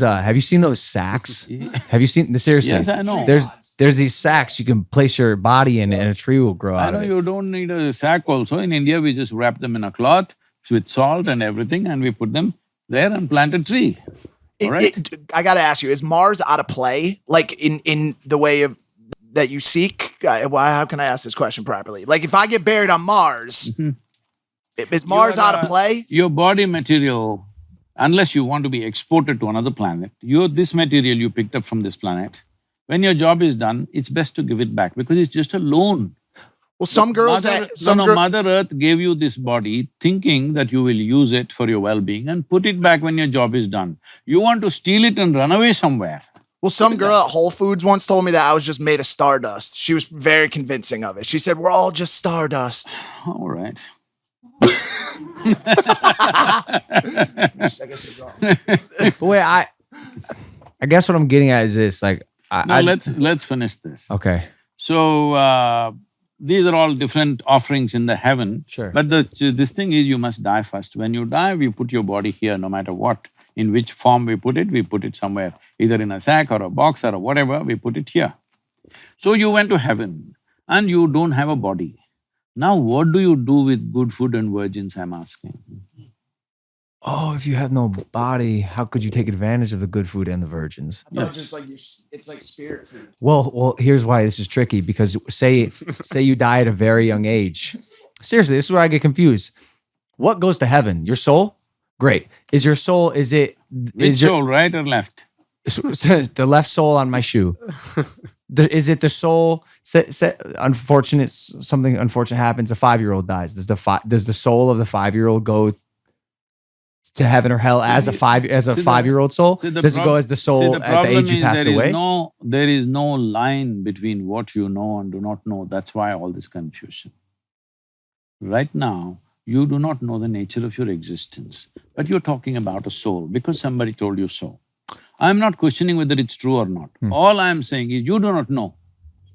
sacks? Have you seen seriously? Yes, I know. There's these sacks you can place your body in and a tree will grow I out know of it. you don't need a sack also. In India, we just wrap them in a cloth with salt and everything and we put them there and plant a tree. All right? I gotta ask you, is Mars out of play? Like in the way of that you seek? How can I ask this question properly? Like if I get buried on Mars, is Mars out of play? Your body material, unless you want to be exported to another planet, this material you picked up from this planet, when your job is done, it's best to give it back because it's just a loan. Well, some girls… Mother Earth gave you this body thinking that you will use it for your well-being and put it back when your job is done. You want to steal it and run away somewhere. Well, some girl at Whole Foods once told me that I was just made of stardust. She was very convincing of it. She said, we're all just stardust. All right. I guess you're wrong. But wait, I guess what I'm getting at is this, like Let's finish this. okay. So, these are all different offerings in the heaven. Sure. But this thing is you must die first. When you die, we put your body here no matter what. In which form we put it somewhere, either in a sack or a box or whatever, we put it here. So you went to heaven and you don't have a body. Now what do you do with good food and virgins, I'm asking? Oh, if you have no body, how could you take advantage of the good food and the virgins? I thought it was just like it's like spirit food. Well, here's why this is tricky, because say you die at a very young age. Seriously, this is where I get confused. What goes to heaven? Your soul? Great. Is your soul, Which soul, right or left? the left sole on my shoe? Is it the soul? Something unfortunate happens, a 5-year-old dies. Does the soul of the 5-year-old go to heaven or hell as a 5-year-old soul? Does it go as the soul at the age you passed away? There is no line between what you know and do not know. That's why all this confusion. Right now, you do not know the nature of your existence, but you're talking about a soul because somebody told you so. I'm not questioning whether it's true or not. All I'm saying is you do not know.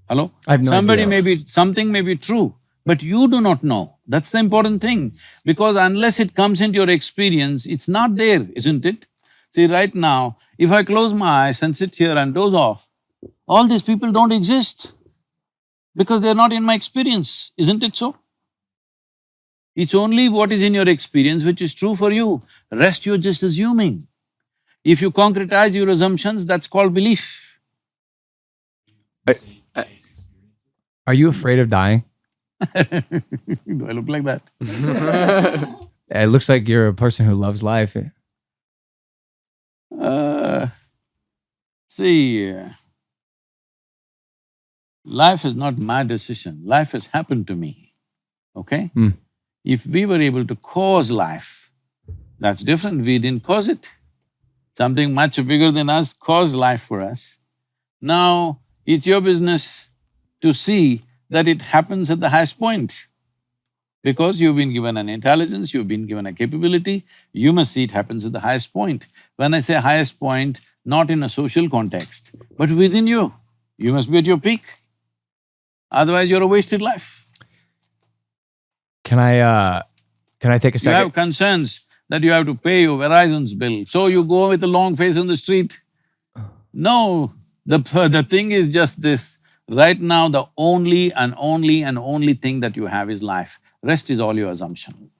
Hello? I have no idea. Something may be true, but you do not know. That's the important thing, because unless it comes into your experience, it's not there, isn't it? See, right now, if I close my eyes and sit here and doze off, all these people don't exist because they're not in my experience, isn't it so? It's only what is in your experience which is true for you. Rest you're just assuming. If you concretize your assumptions, that's called belief. Are you afraid of dying? Do I look like that? It looks like you're a person who loves life. See, life is not my decision, life has happened to me, okay? If we were able to cause life, that's different, we didn't cause it. Something much bigger than us caused life for us. Now, it's your business to see that it happens at the highest point. Because you've been given an intelligence, you've been given a capability, you must see it happens at the highest point. When I say highest point, not in a social context, but within you, you must be at your peak. Otherwise, you're a wasted life. Can I take a You second? have concerns that you have to pay your Verizon's bill, so you go with a long face on the street. No, the thing is just this. Right now, the only and only and only thing that you have is life. Rest is all your assumption.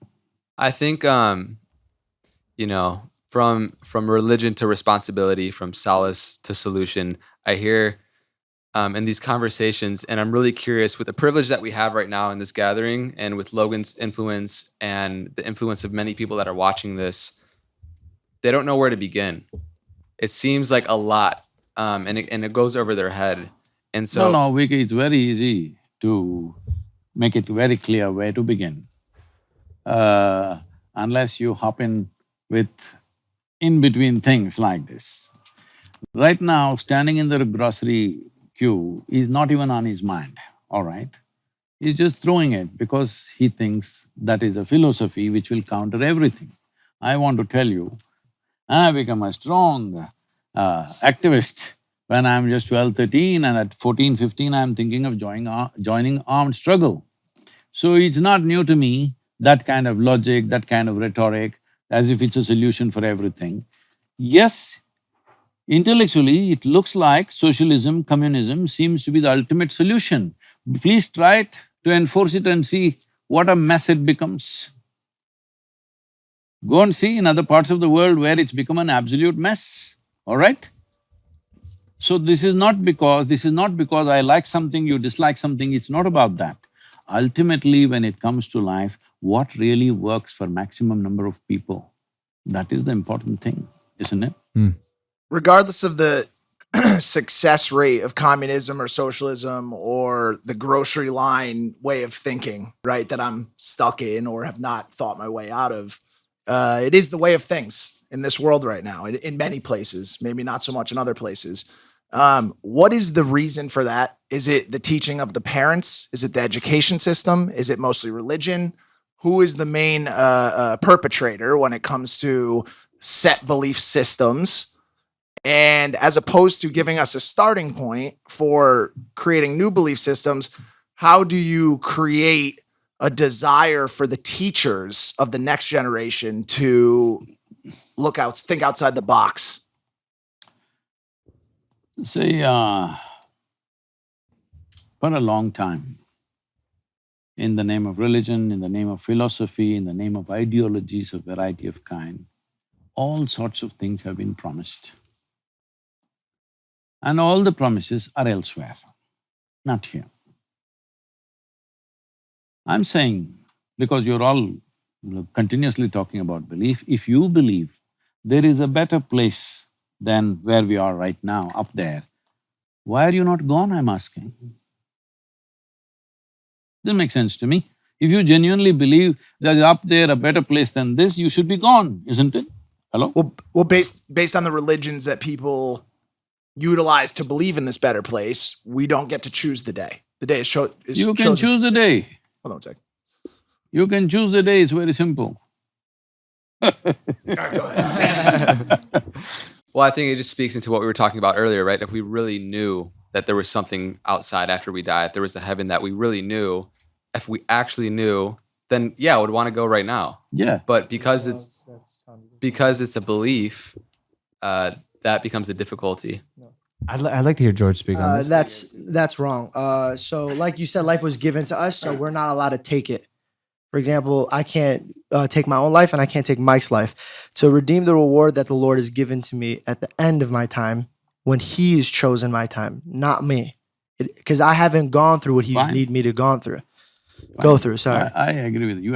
I think, you know, from religion to responsibility, from solace to solution, I hear in these conversations, and I'm really curious with the privilege that we have right now in this gathering and with Logan's influence and the influence of many people that are watching this, they don't know where to begin. It seems like a lot, and it goes over their head. And so, No, Vicky, it's very easy to make it very clear where to begin. Unless you hop in between things like this. Right now, standing in the grocery queue is not even on his mind, all right? He's just throwing it because he thinks that is a philosophy which will counter everything. I want to tell you, I become a strong activist when I'm just 12, 13, and at 14, 15, I'm thinking of joining armed struggle. So it's not new to me, that kind of logic, that kind of rhetoric, as if it's a solution for everything. Yes, intellectually, it looks like socialism, communism seems to be the ultimate solution. Please try it to enforce it and see what a mess it becomes. Go and see in other parts of the world where it's become an absolute mess, all right? So this is not because I like something, you dislike something, it's not about that. Ultimately, when it comes to life, what really works for maximum number of people, that is the important thing, isn't it? Regardless of the success rate of communism or socialism or the grocery line way of thinking, right, that I'm stuck in or have not thought my way out of, it is the way of things in this world right now, in many places, maybe not so much in other places. What is the reason for that? Is it the teaching of the parents? Is it the education system? Is it mostly religion? Who is the main perpetrator when it comes to set belief systems? And as opposed to giving us a starting point for creating new belief systems, how do you create a desire for the teachers of the next generation to think outside the box? See, for a long time, in the name of religion, in the name of philosophy, in the name of ideologies of variety of kind, all sorts of things have been promised. And all the promises are elsewhere, not here. I'm saying, because you're all continuously talking about belief, if you believe there is a better place than where we are right now, up there, why are you not gone, I'm asking? Doesn't make sense to me. If you genuinely believe there's up there a better place than this, you should be gone, isn't it? Hello? Well, based on the religions that people utilize to believe in this better place, we don't get to choose the day. The day is chosen. You can choose the day. Hold on a second. You can choose the day, it's very simple. All right, go ahead. well, I think it just speaks into what we were talking about earlier, right? If we really knew that there was something outside after we die, if there was a heaven that we really knew, if we actually knew, then yeah, I would want to go right now. Yeah. But because it's a belief, that becomes a difficulty. I'd like to hear George speak on this. That's wrong. So like you said, life was given to us, so we're not allowed to take it. For example, I can't take my own life and I can't take Mike's life. To redeem the reward that the Lord has given to me at the end of my time, when He has chosen my time, not me. Because I haven't gone through what He's need me to go through. Sorry. I agree with you.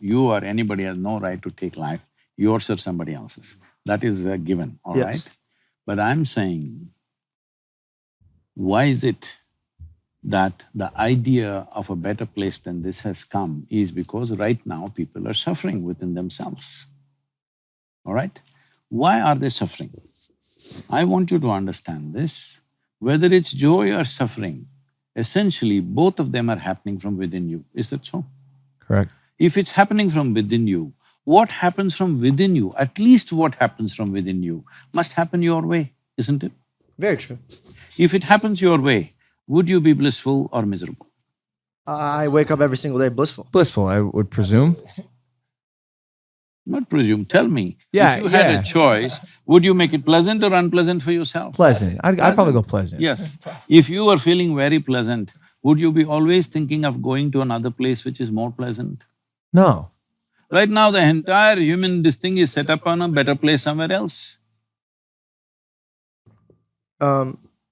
You or anybody has no right to take life, yours or somebody else's. That is a given, all Yes. right? But I'm saying, why is it that the idea of a better place than this has come is because right now people are suffering within themselves, all right? Why are they suffering? I want you to understand this. Whether it's joy or suffering, essentially both of them are happening from within you. Is that so? Correct. If it's happening from within you, what happens from within you, at least what happens from within you, must happen your way, isn't it? Very true. If it happens your way, would you be blissful or miserable? I wake up every single day blissful. Blissful, I would presume. Not presume, tell me. Yeah, If you had yeah. a choice, would you make it pleasant or unpleasant for yourself? Pleasant. I'd probably go pleasant. Yes. If you are feeling very pleasant, would you be always thinking of going to another place which is more pleasant? No. Right now, the entire this thing is set up on a better place somewhere else.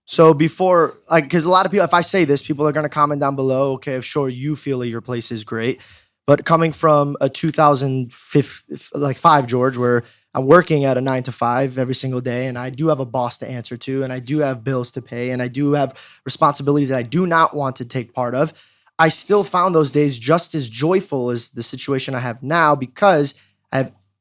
So before, like, because a lot of people, if I say this, people are going to comment down below, okay, sure, you feel that your place is great. But coming from a 2005 George, where I'm working at a 9 to 5 every single day, and I do have a boss to answer to, and I do have bills to pay, and I do have responsibilities that I do not want to take part of, I still found those days just as joyful as the situation I have now because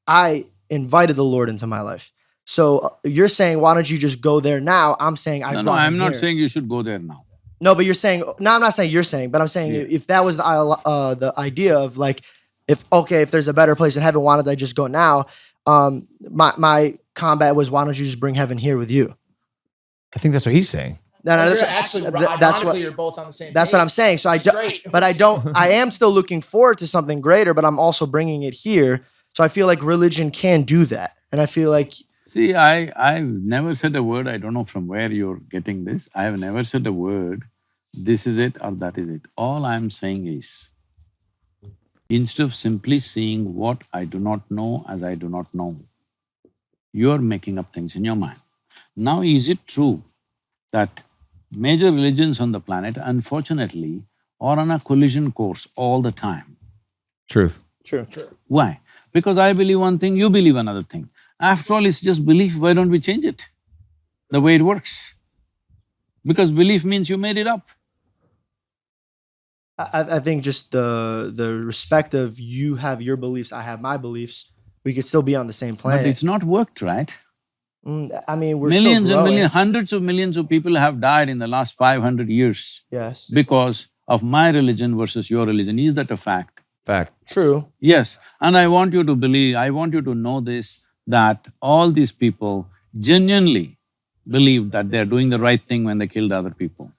I invited the Lord into my life. So you're saying, why don't you just go there now? I'm saying I No, I'm not saying you should go there now. No, but you're saying, no, I'm not saying you're saying, but I'm saying if that was the idea of like, if there's a better place in heaven, why don't I just go now? My combat was, why don't you just bring heaven here with you? I think that's what he's saying. No, You're actually, that's what you're both on the same that's page. what I'm saying. So I am still looking forward to something greater, but I'm also bringing it here. So I feel like religion can do that. And I feel like, See, I've never said a word, I don't know from where you're getting this, I have never said a word, this is it or that is it. All I'm saying is, instead of simply seeing what I do not know as I do not know, you're making up things in your mind. Now, is it true that major religions on the planet, unfortunately, are on a collision course all the time? Truth. true. Why? Because I believe one thing, you believe another thing. After all, it's just belief, why don't we change it? The way it works. Because belief means you made it up. I think just the respect of you have your beliefs, I have my beliefs, we could still be on the same planet. But it's not worked, right? I mean, we're Millions still and growing. millions, hundreds of millions of people have died in the last 500 years Yes. because of my religion versus your religion. Is that a fact? Fact. True. Yes, and I want you to believe, I want you to know this, that all these people genuinely believed that they're doing the right thing when they killed other people.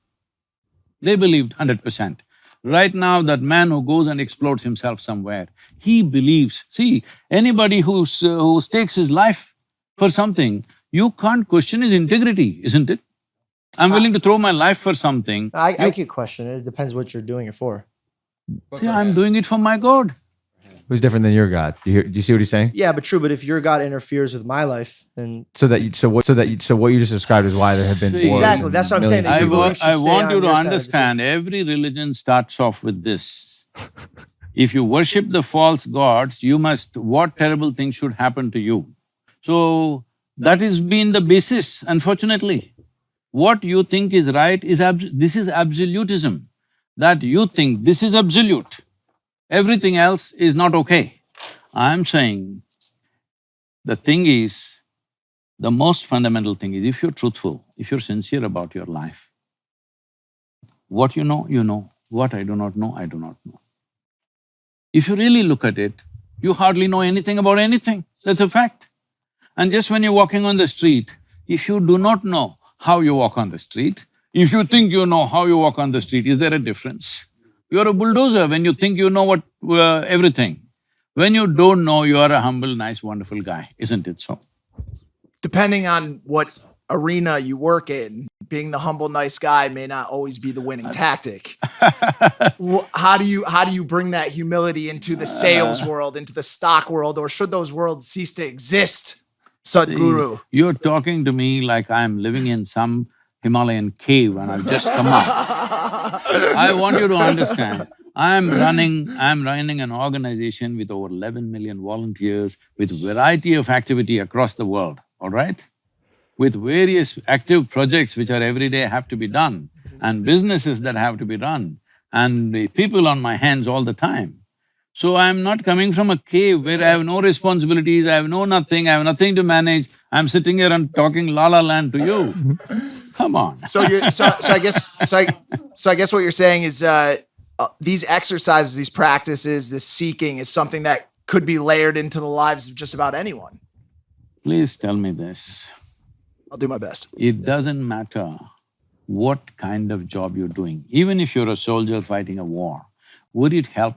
They believed 100%. Right now, that man who goes and explodes himself somewhere, he believes… See, anybody who stakes his life for something, you can't question his integrity, isn't it? I'm willing to throw my life for something. I could question it. It depends what you're doing it for. See, I'm doing it for my God. Who's different than your God? Do you see what he's saying? Yeah, but true. But if your God interferes with my life, then So what you just described is why there have been wars Exactly, and that's what I'm saying, millions of that your people. belief should I stay want on you to your side of the understand, every religion starts off with this. If you worship the false gods, you must… what terrible thing should happen to you? So, that has been the basis, unfortunately. What you think is right is this is absolutism. That you think this is absolute, everything else is not okay. I'm saying, the thing is, the most fundamental thing is, if you're truthful, if you're sincere about your life, what you know, what I do not know, I do not know. If you really look at it, you hardly know anything about anything, that's a fact. And just when you're walking on the street, if you do not know how you walk on the street, if you think you know how you walk on the street, is there a difference? You're a bulldozer when you think you know what… everything. When you don't know, you are a humble, nice, wonderful guy, isn't it so? Depending on what arena you work in, being the humble, nice guy may not always be the winning tactic. How do you bring that humility into the sales world, into the stock world, or should those worlds cease to exist, Sadhguru? You're talking to me like I'm living in some Himalayan cave and I've just come out. I want you to understand, I'm running an organization with over 11 million volunteers, with variety of activity across the world, all right? With various active projects which are every day have to be done, and businesses that have to be run, and the people on my hands all the time. So I'm not coming from a cave where I have no responsibilities, I have no nothing, I have nothing to manage, I'm sitting here and talking la-la land to you. Come on. So I guess what you're saying is these exercises, these practices, this seeking is something that could be layered into the lives of just about anyone. Please tell me this. I'll do my best. It doesn't matter what kind of job you're doing. Even if you're a soldier fighting a war, would it help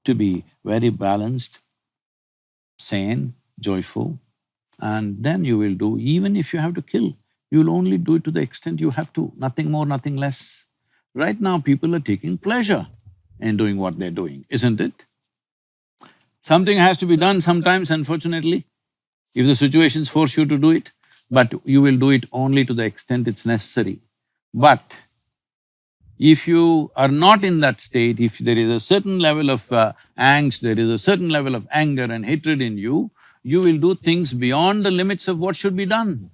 to be very balanced, sane, joyful? And then you will do, even if you have to kill, you'll only do it to the extent you have to, nothing more, nothing less. Right now, people are taking pleasure in doing what they're doing, isn't it? Something has to be done sometimes, unfortunately, if the situations force you to do it, but you will do it only to the extent it's necessary. But if you are not in that state, if there is a certain level of angst, there is a certain level of anger and hatred in you, you will do things beyond the limits of what should be done.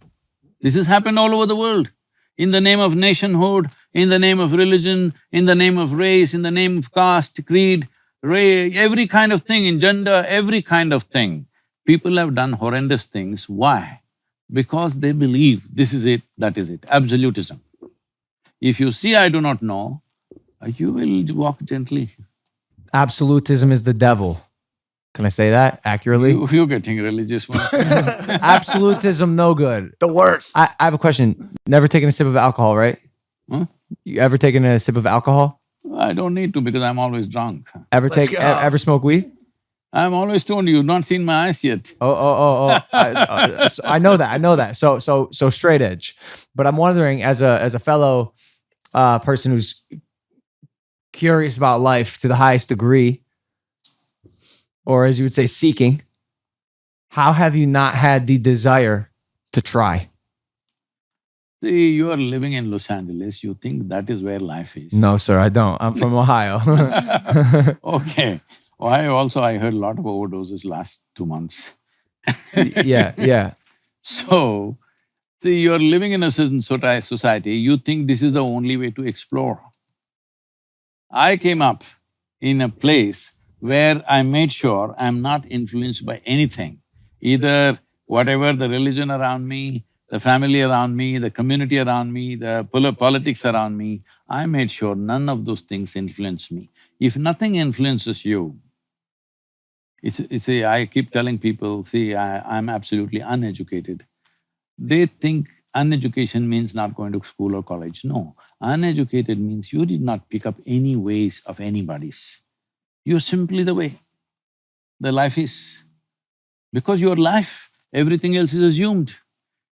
This has happened all over the world. In the name of nationhood, in the name of religion, in the name of race, in the name of caste, creed, every kind of thing, in gender, every kind of thing. People have done horrendous things. Why? Because they believe this is it, that is it, absolutism. If you see, I do not know, you will walk gently. Absolutism is the devil. Can I say that accurately? You're getting religious once. Absolutism, no good. The worst. I have a question. Never taken a sip of alcohol, right? Huh? You ever taken a sip of alcohol? I don't need to because I'm always drunk. Let's go. Ever smoke weed? I'm always stoned, you've not seen my eyes yet. I know that. So straight edge. But I'm wondering, as a fellow person who's curious about life to the highest degree, or as you would say, seeking, how have you not had the desire to try? See, you are living in Los Angeles, you think that is where life is. No, sir, I don't. I'm from Ohio. Okay. I heard a lot of overdoses last 2 months. Yeah. So, see, you're living in a certain society, you think this is the only way to explore. I came up in a place where I made sure I'm not influenced by anything, either whatever the religion around me, the family around me, the community around me, the politics around me. I made sure none of those things influence me. If nothing influences you, I keep telling people, see, I'm absolutely uneducated. They think uneducation means not going to school or college. No, uneducated means you did not pick up any ways of anybody's. You're simply the way the life is. Because your life, everything else is assumed.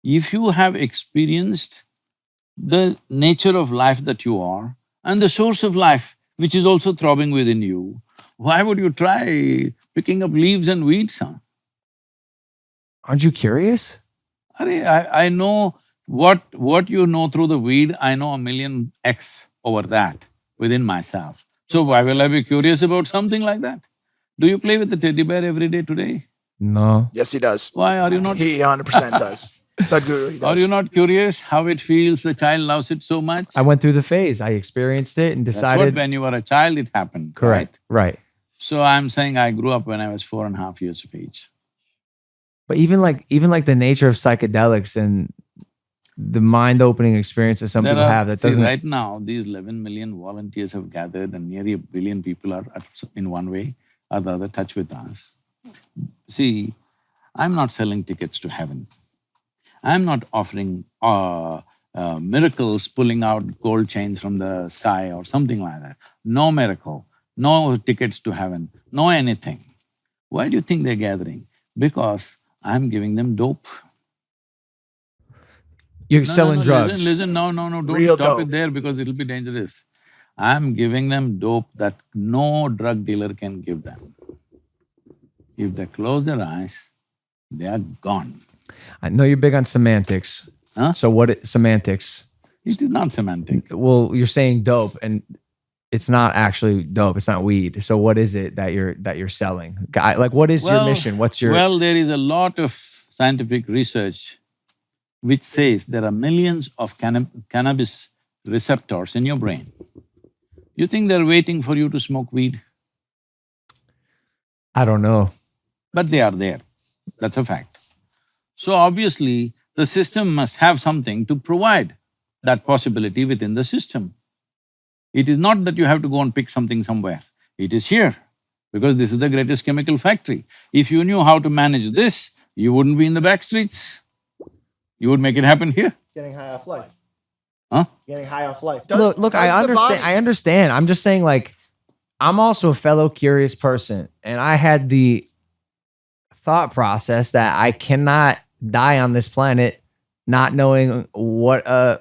If you have experienced the nature of life that you are and the source of life which is also throbbing within you, why would you try picking up leaves and weeds, huh? Aren't you curious? I know what you know through the weed, I know 1,000,000x over that within myself. So why will I be curious about something like that? Do you play with the teddy bear every day today? No. Yes, he does. Why are you not… He 100% does. Sadhguru, he does. Are you not curious how it feels, the child loves it so much? I went through the phase. I experienced it and That's decided… what when you were a child it happened, Correct, right. So I'm saying I grew up when I was 4.5 years of age. But even like the nature of psychedelics and the mind-opening experience that some people have, that doesn't… Right now, these 11 million volunteers have gathered and nearly 1 billion people are in one way or the other touch with us. See, I'm not selling tickets to heaven. I'm not offering miracles, pulling out gold chains from the sky or something like that. No miracle, no tickets to heaven, no anything. Why do you think they're gathering? Because I'm giving them dope. You're selling drugs. Listen, no, don't Real stop dope. it there because it'll be dangerous. I'm giving them dope that no drug dealer can give them. If they close their eyes, they are gone. I know you're big on semantics. Huh? So semantics? It is not semantic. Well, you're saying dope and it's not actually dope, it's not weed. So what is it that you're selling? Like what is your mission? What's your… Well, there is a lot of scientific research which says there are millions of cannabis receptors in your brain. You think they're waiting for you to smoke weed? I don't know. But they are there, that's a fact. So obviously, the system must have something to provide that possibility within the system. It is not that you have to go and pick something somewhere, it is here, because this is the greatest chemical factory. If you knew how to manage this, you wouldn't be in the back streets. You would make it happen here. Getting high off life. Huh? getting high off life. Look, I does the understand. body- I understand. I'm just saying, like, I'm also a fellow curious person, and I had the thought process that I cannot die on this planet not knowing what a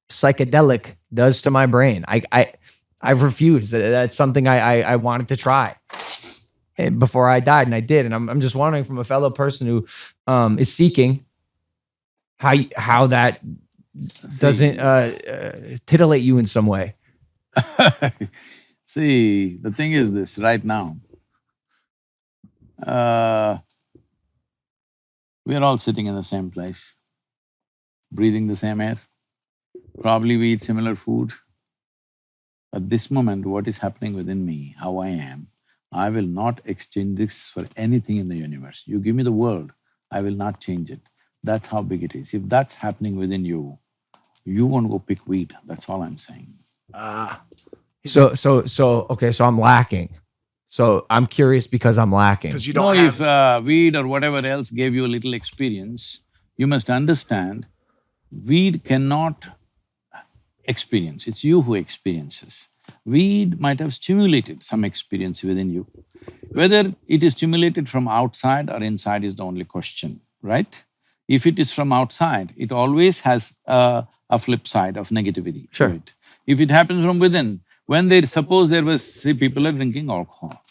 psychedelic does to my brain. I've refused. That's something I wanted to try before I died, and I did. And I'm just wondering, from a fellow person who is seeking, how that doesn't titillate you in some way. See, the thing is this, right now, we are all sitting in the same place, breathing the same air. Probably we eat similar food. At this moment, what is happening within me, how I am, I will not exchange this for anything in the universe. You give me the world, I will not change it. That's how big it is. If that's happening within you, you won't go pick weed, that's all I'm saying. So okay, so I'm lacking. So I'm curious because I'm lacking. Because you No, don't have. if weed or whatever else gave you a little experience, you must understand, weed cannot experience, it's you who experiences. Weed might have stimulated some experience within you. Whether it is stimulated from outside or inside is the only question, right? If it is from outside, it always has a flip side of negativity to Sure. it. If it happens from within, when suppose there was, see, people are drinking alcohol.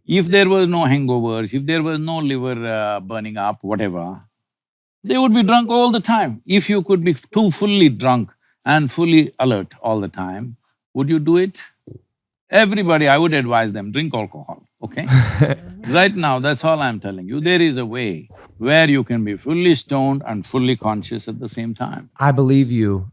If there was no hangovers, if there was no liver burning up, whatever, they would be drunk all the time. If you could be too fully drunk and fully alert all the time, would you do it? Everybody, I would advise them, drink alcohol, okay? Right now, that's all I'm telling you. There is a way where you can be fully stoned and fully conscious at the same time. I believe you.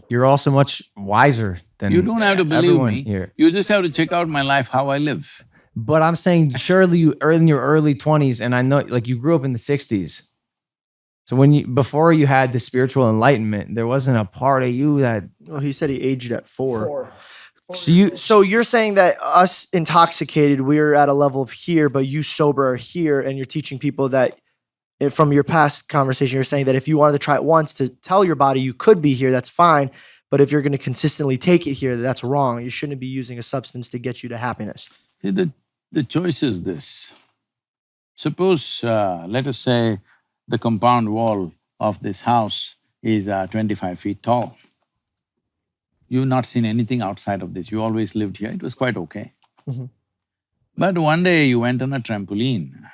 You're also much wiser than You don't have to believe everyone me, here. you just have to check out my life, how I live. But I'm saying, surely you are in your early 20s, and I know, like, you grew up in the 60s. So before you had the spiritual enlightenment, there wasn't a part of you that. Well, he said he aged at 4. So So you're saying that us intoxicated, we're at a level of here, but you sober are here, and you're teaching people that, from your past conversation, you're saying that if you wanted to try it once to tell your body you could be here, that's fine. But if you're going to consistently take it here, that's wrong. You shouldn't be using a substance to get you to happiness. See, the choice is this. Suppose, let us say, the compound wall of this house is 25 feet tall. You've not seen anything outside of this, you always lived here, it was quite okay. Mhm. But one day you went on a trampoline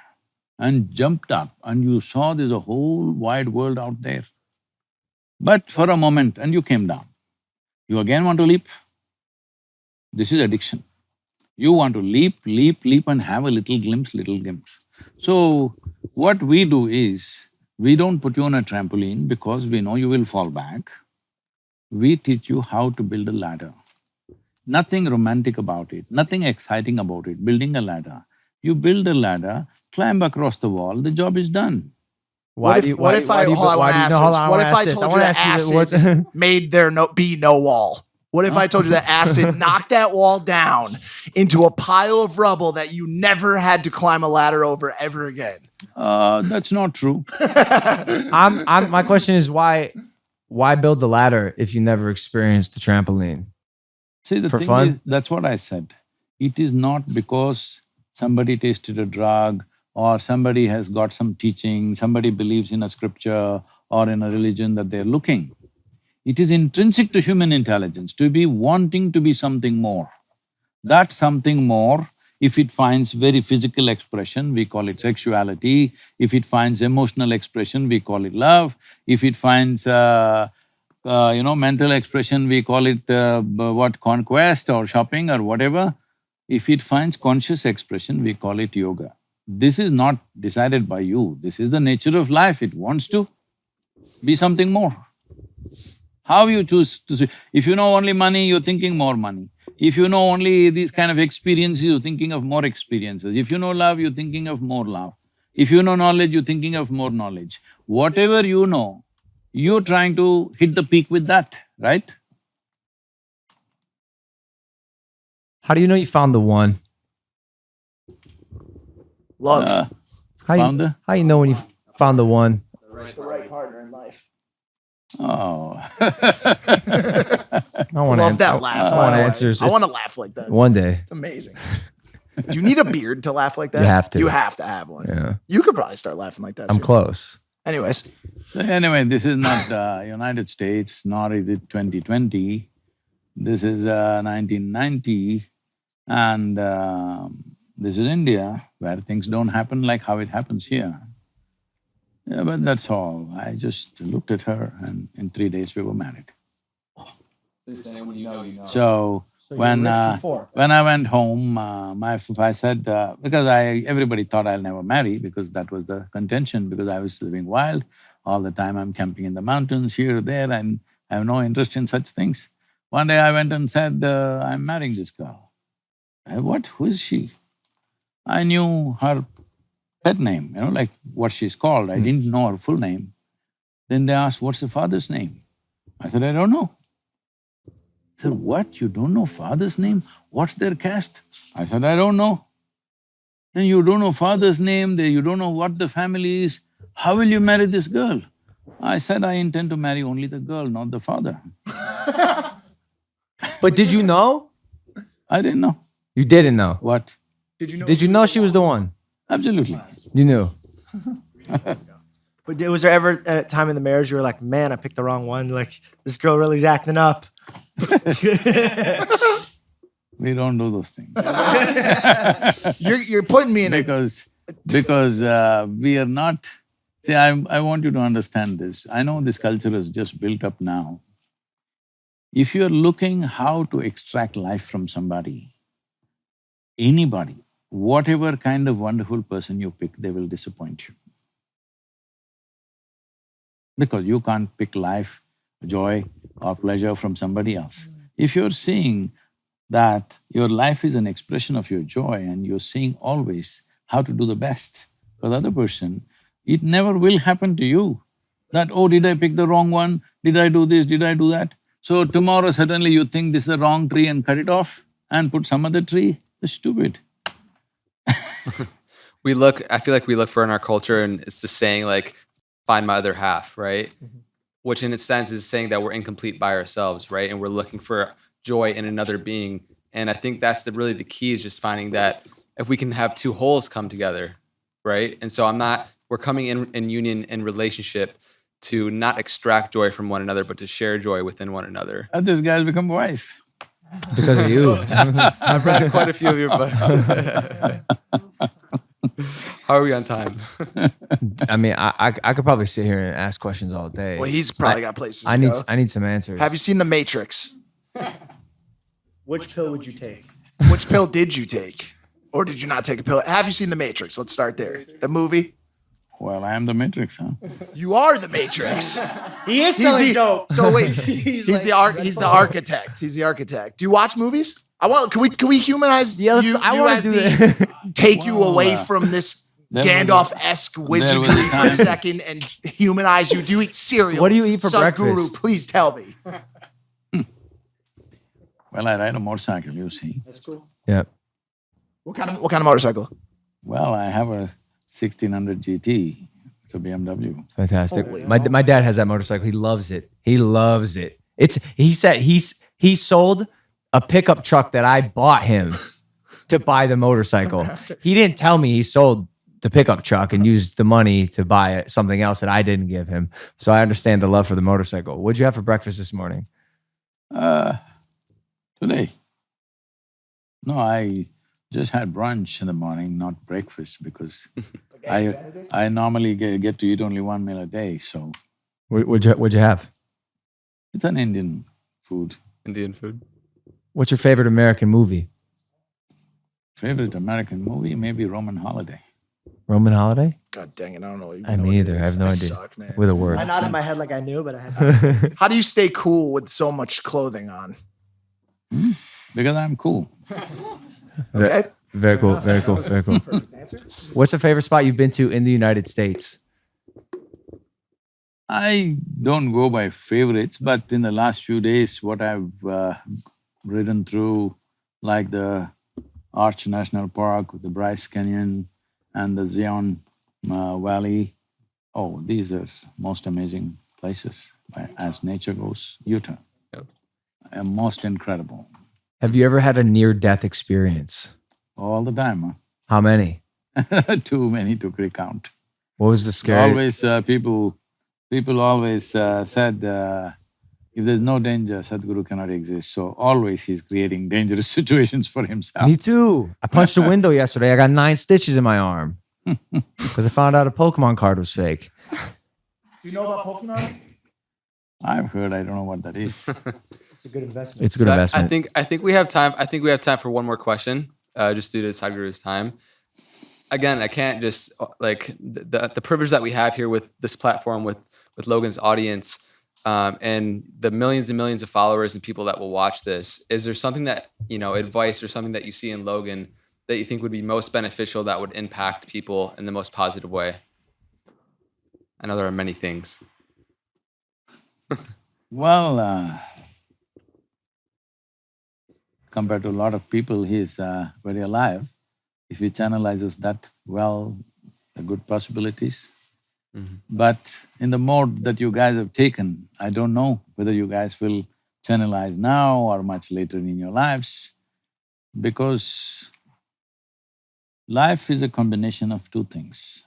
and jumped up and you saw there's a whole wide world out there. But for a moment and you came down. You again want to leap? This is addiction. You want to leap and have a little glimpse. So, what we do is, we don't put you on a trampoline because we know you will fall back. We teach you how to build a ladder. Nothing romantic about it, nothing exciting about it, building a ladder. You build a ladder, climb across the wall, the job is done. What if I told you that acid Made there be no wall? What if I told you that acid knocked that wall down into a pile of rubble that you never had to climb a ladder over ever again? That's not true. My question is, why build the ladder if you never experienced the trampoline? See, the For thing fun? is, that's what I said. It is not because somebody tasted a drug or somebody has got some teaching, somebody believes in a scripture or in a religion that they're looking. It is intrinsic to human intelligence to be wanting to be something more. That something more, if it finds very physical expression, we call it sexuality. If it finds emotional expression, we call it love. If it finds mental expression, we call it conquest or shopping or whatever. If it finds conscious expression, we call it yoga. This is not decided by you, this is the nature of life, it wants to be something more. How you choose to see? If you know only money, you're thinking more money. If you know only these kind of experiences, you're thinking of more experiences. If you know love, you're thinking of more love. If you know knowledge, you're thinking of more knowledge. Whatever you know, you're trying to hit the peak with that, right? How do you know you found the one? Love. How Found the… you know when you found the one? the right partner in life. Oh. I want Love that laugh. I by want the way. answers. Love that laugh. I by want the way. answers. I want to laugh like that. One day. It's amazing. Do you need a beard to laugh like that? You have to. You have to have one. Yeah. You could probably start laughing like that. I'm too. close. Anyways, Anyway, this is not United States, nor is it 2020. This is 1990, and this is India, where things don't happen like how it happens here. Yeah, but that's all. I just looked at her, and in 3 days we were married. So when I went home, I said because everybody thought I'll never marry because that was the contention, because I was living wild all the time. I'm camping in the mountains here, there, and I have no interest in such things. One day I went and said, I'm marrying this girl. What? Who is she? I knew her pet name, like what she's called. I didn't know her full name. Then they asked, what's the father's name? I said, I don't know. They said, what? You don't know father's name? What's their caste? I said, I don't know. Then you don't know father's name, you don't know what the family is. How will you marry this girl? I said, I intend to marry only the girl, not the father. But did you know? I didn't know. You didn't know. What? did you know? Did you know she was the one? Absolutely. You knew. But was there ever a time in the marriage you were like, man, I picked the wrong one? Like, this girl really is acting up. We don't do those things. You're putting me in a… because we are not… See, I want you to understand this. I know this culture is just built up now. If you're looking how to extract life from somebody, anybody, whatever kind of wonderful person you pick, they will disappoint you. Because you can't pick life, joy or pleasure from somebody else. If you're seeing that your life is an expression of your joy and you're seeing always how to do the best for the other person, it never will happen to you that, oh, did I pick the wrong one? Did I do this? Did I do that? So tomorrow suddenly you think this is the wrong tree and cut it off and put some other tree. It's stupid. I feel like we look for in our culture, and it's the saying like, find my other half, right? Which in a sense is saying that we're incomplete by ourselves, right? And we're looking for joy in another being. And I think that's really the key, is just finding that if we can have two wholes come together, right? And so we're coming in union and relationship to not extract joy from one another, but to share joy within one another. And these guys become wise. Because of you. I've read quite a few of your books. How are we on time? I mean, I could probably sit here and ask questions all day. Well, he's probably got places I to need go. I need some answers. Have you seen The Matrix? Which pill would you take? Which pill did you take? Or did you not take a pill? Have you seen The Matrix? Let's start there. The movie? Well, I am the Matrix, huh? You are the Matrix. He is He's selling the, dope. so wait, he's the architect. He's the architect. Do you watch movies? Can we humanize Yeah, you, I you want as to do the that. take you Well, away from this there was a- Gandalf-esque wizardry a for a time- second and humanize you? Do you eat cereal? What do you eat for Sadhguru, breakfast? please tell me. Well, I ride a motorcycle, you see. That's cool. Yeah. What kind of motorcycle? Well, I have a 1600 GT. It's a BMW. Fantastic. Holy My dad has that motorcycle. He loves it. He loves it. He said he sold a pickup truck that I bought him to buy the motorcycle. He didn't tell me he sold the pickup truck and used the money to buy something else that I didn't give him. So I understand the love for the motorcycle. What'd you have for breakfast this morning? Today. No, I just had brunch in the morning, not breakfast, because I normally get to eat only one meal a day, so What'd you have? it's an Indian food. Indian food. What's your favorite American movie? Favorite American movie, maybe Roman Holiday. Roman Holiday? God dang it, I don't know. I me either. I have no idea. Suck, man. With a word. I nodded my head like I knew, but I had How do you stay cool with so much clothing on? Because I'm cool. Okay. Very cool. Very cool. Very cool. Perfect answer. What's the favorite spot you've been to in the United States? I don't go by favorites, but in the last few days, what I've ridden through, like the Arch National Park, the Bryce Canyon, and the Zion Valley, oh, these are most amazing places. As nature goes, you turn. Yep. Most incredible. Have you ever had a near-death experience? All the time, How many? huh? Too many to recount. What was the scary? Always, people always said, if there's no danger, Sadhguru cannot exist. So always he's creating dangerous situations for himself. Me too. I punched a window yesterday. I got 9 stitches in my arm because I found out a Pokemon card was fake. Do you know about Pokemon? I've heard, I don't know what that is. It's a good investment. It's a good investment. I think we have time. I think we have time for one more question, just due to Sadhguru's time. Again, I can't just like the privilege that we have here with this platform, with Logan's audience, and the millions and millions of followers and people that will watch this. Is there something that, advice or something that you see in Logan that you think would be most beneficial, that would impact people in the most positive way? I know there are many things. Well, compared to a lot of people, he's very alive. If he channelizes that well, the good possibilities. Mm-hmm. But in the mode that you guys have taken, I don't know whether you guys will channelize now or much later in your lives, because life is a combination of two things: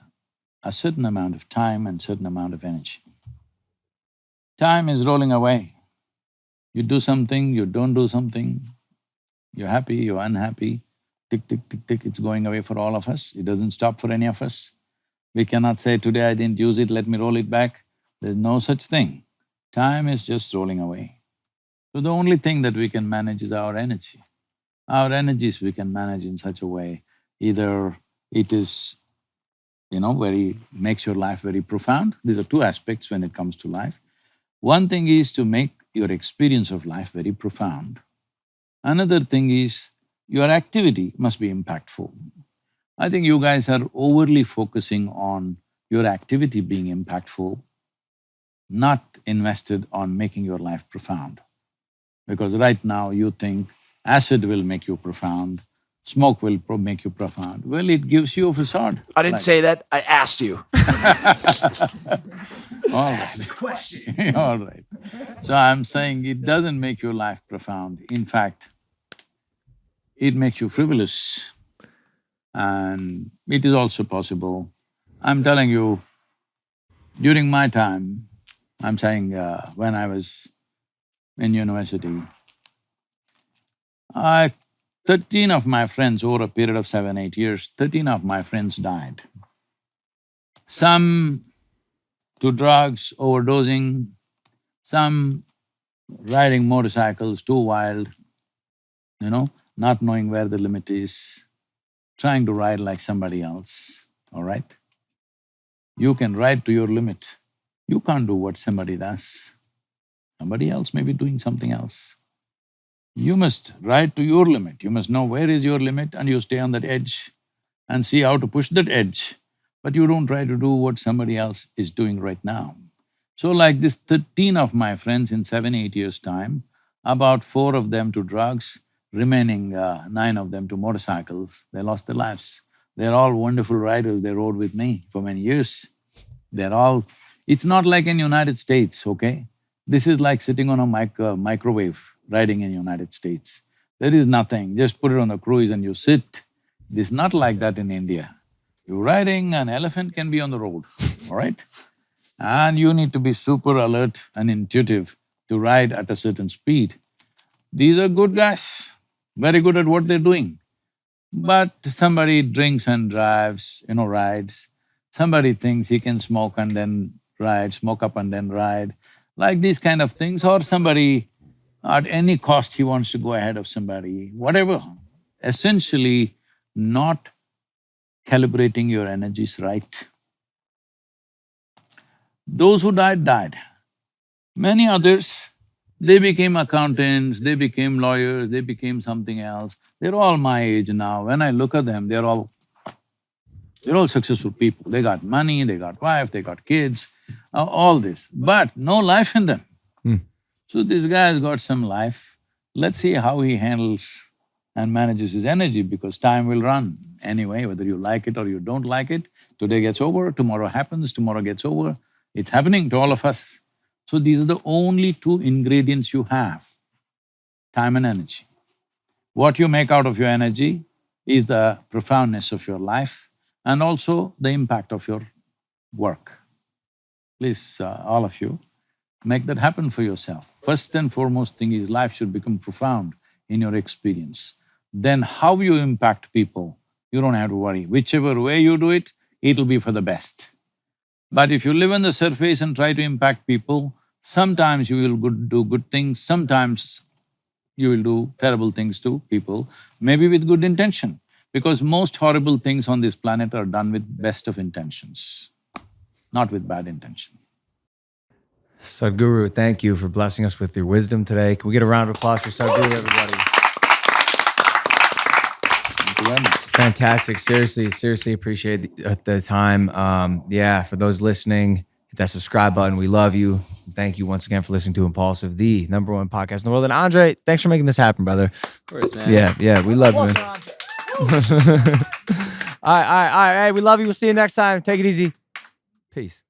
a certain amount of time and certain amount of energy. Time is rolling away. You do something, you don't do something, you're happy, you're unhappy, tick, tick, tick, tick, it's going away for all of us. It doesn't stop for any of us. We cannot say, today I didn't use it, let me roll it back. There's no such thing. Time is just rolling away. So the only thing that we can manage is our energy. Our energies we can manage in such a way, either it is, makes your life very profound. These are two aspects when it comes to life. One thing is to make your experience of life very profound. Another thing is your activity must be impactful. I think you guys are overly focusing on your activity being impactful, not invested on making your life profound. Because right now you think acid will make you profound, smoke will make you profound. Well, it gives you a facade. I didn't say that. I asked you. All right. Question. All right. So I'm saying it doesn't make your life profound. In fact, it makes you frivolous, and it is also possible. I'm telling you, during my time, I'm saying when I was in university, 13 of my friends, over a period of 7-8 years, 13 of my friends died. Some to drugs, overdosing, some riding motorcycles too wild, not knowing where the limit is, trying to ride like somebody else, all right? You can ride to your limit. You can't do what somebody does. Somebody else may be doing something else. You must ride to your limit. You must know where is your limit and you stay on that edge and see how to push that edge. But you don't try to do what somebody else is doing right now. So like this 13 of my friends in 7-8 years' time, about 4 of them to drugs, remaining 9 of them to motorcycles, they lost their lives. They're all wonderful riders, they rode with me for many years. They're all… It's not like in United States, okay? This is like sitting on a microwave, riding in United States. There is nothing, just put it on the cruise and you sit. This is not like that in India. You're riding, an elephant can be on the road, all right? And you need to be super alert and intuitive to ride at a certain speed. These are good guys, very good at what they're doing. But somebody drinks and drives, rides. Somebody thinks he can smoke and then ride, smoke up and then ride, like these kind of things. Or somebody, at any cost, he wants to go ahead of somebody, whatever. Essentially, not calibrating your energies right. Those who died, died. Many others, they became accountants, they became lawyers, they became something else. They're all my age now. When I look at them, they're all successful people. They got money, they got wife, they got kids, all this, but no life in them. So this guy has got some life. Let's see how he handles and manages his energy, because time will run anyway, whether you like it or you don't like it. Today gets over, tomorrow happens, tomorrow gets over. It's happening to all of us. So these are the only two ingredients you have, time and energy. What you make out of your energy is the profoundness of your life and also the impact of your work. Please, all of you, make that happen for yourself. First and foremost thing is life should become profound in your experience. Then how you impact people, you don't have to worry. Whichever way you do it, it'll be for the best. But if you live on the surface and try to impact people, sometimes you will do good things, sometimes you will do terrible things to people, maybe with good intention. Because most horrible things on this planet are done with best of intentions, not with bad intention. Sadhguru, thank you for blessing us with your wisdom today. Can we get a round of applause for Sadhguru, everybody? Thank you very much. Fantastic. Seriously appreciate the time. Yeah, for those listening, hit that subscribe button. We love you. Thank you once again for listening to Impulsive, the #1 podcast in the world. And Andre, thanks for making this happen, brother. Of course, man. Yeah, we love you, man. All right. Hey, we love you. We'll see you next time. Take it easy. Peace.